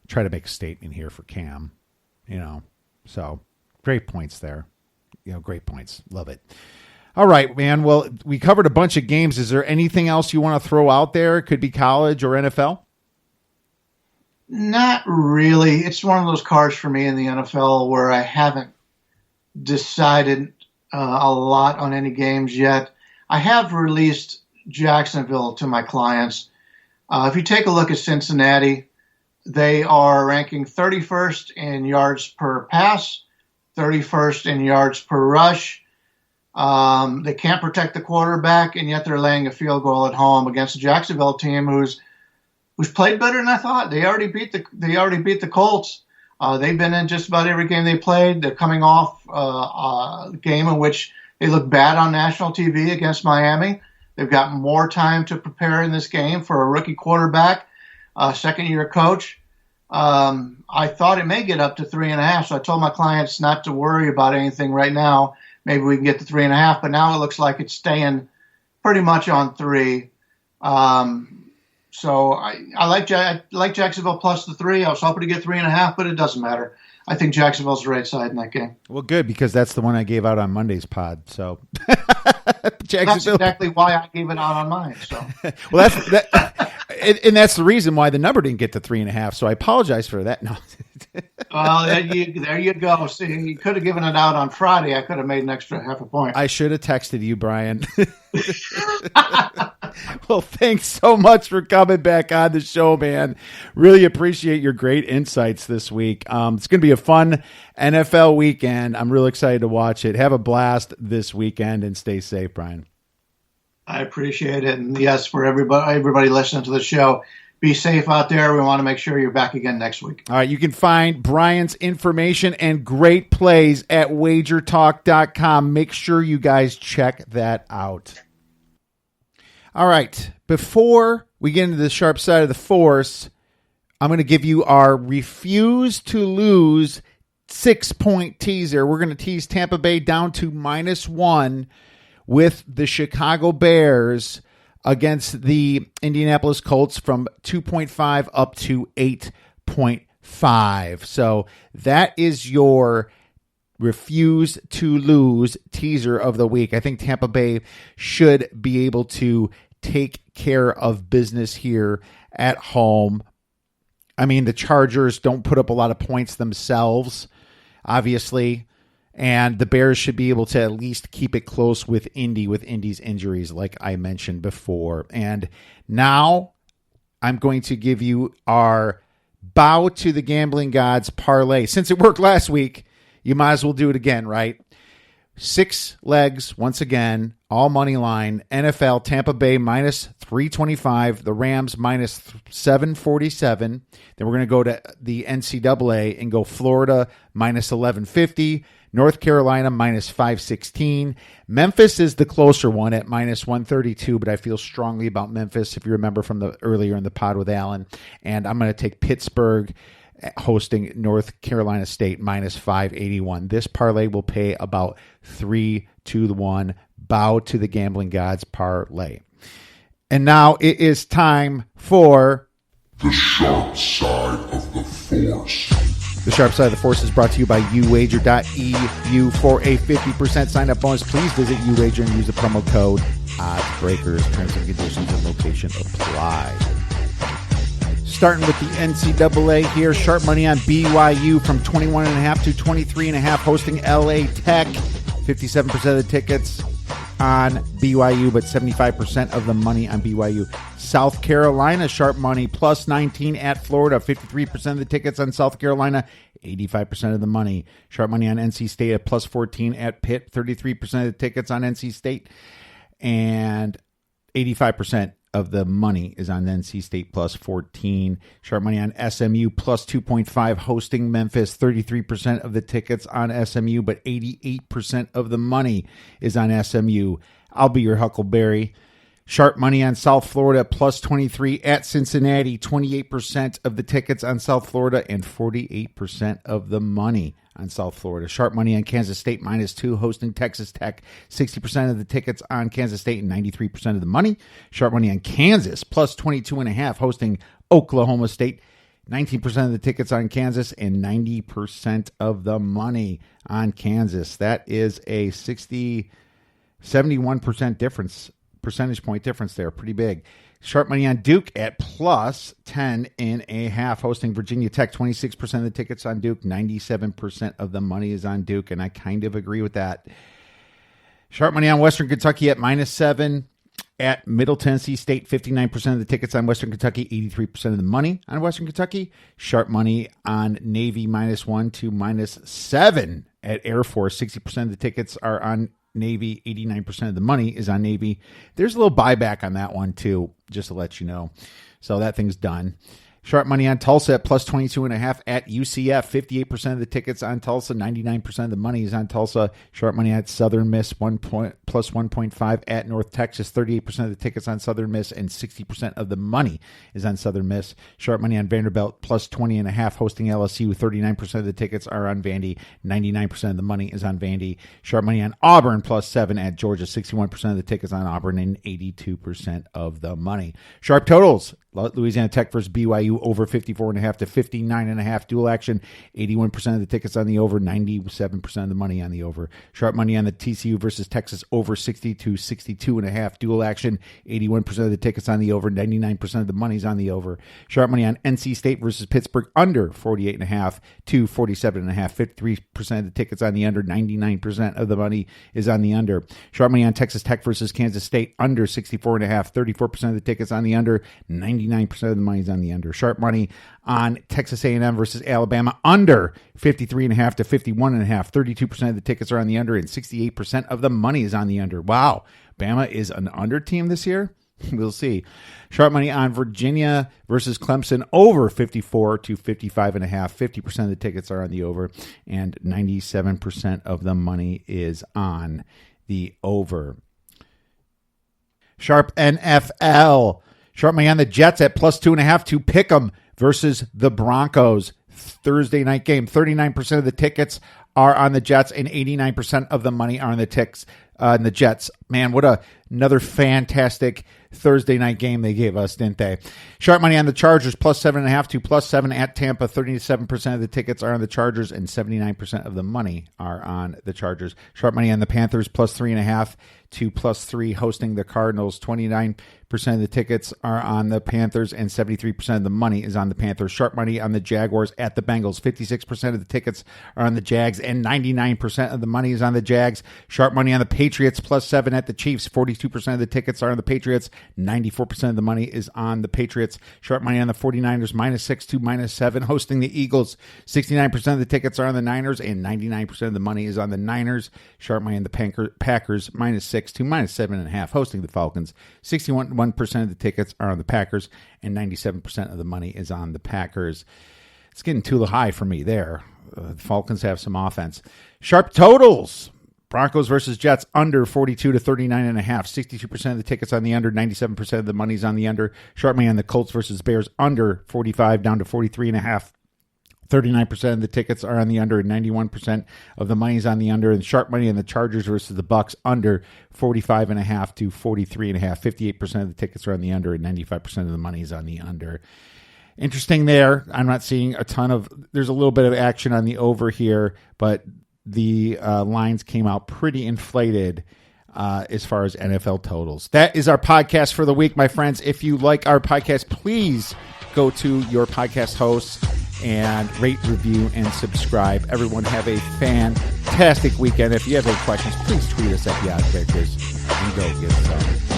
try to make a statement here for Cam. So great points there. Great points. Love it. All right, man. Well, we covered a bunch of games. Is there anything else you want to throw out there? It could be college or NFL. Not really. It's one of those cards for me in the NFL where I haven't decided a lot on any games yet. I have released Jacksonville to my clients. If you take a look at Cincinnati, they are ranking 31st in yards per pass, 31st in yards per rush. They can't protect the quarterback, and yet they're laying a field goal at home against a Jacksonville team who's played better than I thought. They already beat the Colts. They've been in just about every game they played. They're coming off a game in which they look bad on national TV against Miami. They've got more time to prepare in this game for a rookie quarterback, second-year coach. I thought it may get up to 3.5, so I told my clients not to worry about anything right now. Maybe we can get to 3.5, but now it looks like it's staying pretty much on 3. So I like Jacksonville plus the 3. I was hoping to get 3.5, but it doesn't matter. I think Jacksonville's the right side in that game. Well, good, because that's the one I gave out on Monday's pod. So that's exactly why I gave it out on mine. So well, that's the reason why the number didn't get to 3.5. So I apologize for that. No. Well, there you go. See, you could have given it out on Friday. I could have made an extra half a point. I should have texted you, Brian. Well, thanks so much for coming back on the show, man. Really appreciate your great insights this week. It's going to be a fun NFL weekend. I'm really excited to watch it. Have a blast this weekend and stay safe, Brian. I appreciate it. And yes, for everybody listening to the show, be safe out there. We want to make sure you're back again next week. All right. You can find Brian's information and great plays at wagertalk.com. Make sure you guys check that out. All right. Before we get into the sharp side of the force, I'm going to give you our refuse to lose 6-point teaser. We're going to tease Tampa Bay down to -1 with the Chicago Bears against the Indianapolis Colts from 2.5 up to 8.5. So that is your refuse to lose teaser of the week. I think Tampa Bay should be able to take care of business here at home. I mean, the Chargers don't put up a lot of points themselves, obviously, and the Bears should be able to at least keep it close with Indy's injuries, like I mentioned before. And now I'm going to give you our bow to the gambling gods parlay. Since it worked last week, you might as well do it again, right? 6 legs, once again, all money line. NFL, Tampa Bay -325. The Rams -747. Then we're going to go to the NCAA and go Florida -1150. North Carolina -516. Memphis is the closer one at -132, but I feel strongly about Memphis, if you remember from the earlier in the pod with Alan. And I'm going to take Pittsburgh hosting North Carolina State -581. This parlay will pay about 3-1. Bow to the gambling gods parlay. And now it is time for the sharp side of the force. The Sharp Side of the Force is brought to you by uwager.eu for a 50% sign-up bonus. Please visit uwager and use the promo code ODDSBREAKERS. Terms and conditions and location apply. Starting with the NCAA here. Sharp money on BYU from 21.5 to 23.5, hosting LA Tech. 57% of the tickets on BYU, but 75% of the money on BYU. South Carolina, sharp money, plus 19 at Florida. 53% of the tickets on South Carolina, 85% of the money. Sharp money on NC State at plus 14 at Pitt. 33% of the tickets on NC State, and 85% of the money is on NC State plus 14. Sharp money on SMU plus 2.5, hosting Memphis. 33% of the tickets on SMU, but 88% of the money is on SMU. I'll be your Huckleberry. Sharp money on South Florida plus 23 at Cincinnati. 28% of the tickets on South Florida and 48% of the money on South Florida. Sharp money on Kansas State minus 2, hosting Texas Tech. 60% of the tickets on Kansas State and 93% of the money. Sharp money on Kansas plus 22.5, hosting Oklahoma State. 19% of the tickets on Kansas and 90% of the money on Kansas. That is a 71% difference. Percentage point difference there. Pretty big. Sharp money on Duke at plus 10.5, hosting Virginia Tech. 26% of the tickets on Duke. 97% of the money is on Duke, and I kind of agree with that. Sharp money on Western Kentucky at minus 7 at Middle Tennessee State. 59% of the tickets on Western Kentucky. 83% of the money on Western Kentucky. Sharp money on Navy minus 1 to minus 7 at Air Force. 60% of the tickets are on Navy. 89% of the money is on Navy. There's a little buyback on that one too, just to let you know. So that thing's done. Sharp money on Tulsa at plus 22.5 at UCF. 58% of the tickets on Tulsa. 99% of the money is on Tulsa. Sharp money at Southern Miss plus 1.5 at North Texas. 38% of the tickets on Southern Miss and 60% of the money is on Southern Miss. Sharp money on Vanderbilt plus 20.5, hosting LSU. 39% of the tickets are on Vandy. 99% of the money is on Vandy. Sharp money on Auburn plus 7 at Georgia. 61% of the tickets on Auburn and 82% of the money. Sharp totals. Louisiana Tech versus BYU over 54.5 to 59.5, dual action. 81% of the tickets on the over, 97% of the money on the over. Sharp money on the TCU versus Texas over 60 to 62.5, dual action. 81% of the tickets on the over, 99% of the money's on the over. Sharp money on NC State versus Pittsburgh under 48.5 to 47.5. 53% of the tickets on the under, 99% of the money is on the under. Sharp money on Texas Tech versus Kansas State under 64.5. 34% of the tickets on the under, 99% of the money is on the under. Sharp money on Texas A&M versus Alabama under 53.5 to 51.5. 32% of the tickets are on the under and 68% of the money is on the under. Wow. Bama is an under team this year. We'll see. Sharp money on Virginia versus Clemson over 54 to 55.5. 50% of the tickets are on the over and 97% of the money is on the over. Sharp NFL. Sharp money on the Jets at plus 2.5 to pick 'em versus the Broncos. Thursday night game. 39% of the tickets are on the Jets and 89% of the money are on the Jets. Man, what another fantastic Thursday night game they gave us, didn't they? Sharp money on the Chargers, plus 7.5 to plus 7 at Tampa. 37% of the tickets are on the Chargers and 79% of the money are on the Chargers. Sharp money on the Panthers, plus 3.5 to plus 3, hosting the Cardinals. 29% of the tickets are on the Panthers and 73% of the money is on the Panthers. Sharp money on the Jaguars at the Bengals. 56% of the tickets are on the Jags and 99% of the money is on the Jags. Sharp money on the Patriots, plus 7 at the Chiefs. 42% of the tickets are on the Patriots. 94% of the money is on the Patriots. Sharp money on the 49ers, minus 6 to minus 7, hosting the Eagles. 69% of the tickets are on the Niners and 99% of the money is on the Niners. Sharp money on the Packers, minus 6 to minus 7.5, hosting the Falcons. 61% of the tickets are on the Packers and 97% of the money is on the Packers. It's getting too high for me there. The Falcons have some offense. Sharp totals. Broncos versus Jets under 42 to 39.5. 62% of the tickets on the under. 97% of the money's on the under. Sharp money on the Colts versus Bears under 45 down to 43.5. 39% of the tickets are on the under and 91% of the money's on the under. And sharp money on the Chargers versus the Bucks under 45.5 to 43.5. 58% of the tickets are on the under and 95% of the money is on the under. interesting there. I'm not seeing a ton of. There's a little bit of action on the over here, but the lines came out pretty inflated as far as NFL totals. That is our podcast for the week, my friends. If you like our podcast, please go to your podcast hosts and rate, review, and subscribe. Everyone have a fantastic weekend. If you have any questions, please tweet us at the Oddsbreakers and go get some.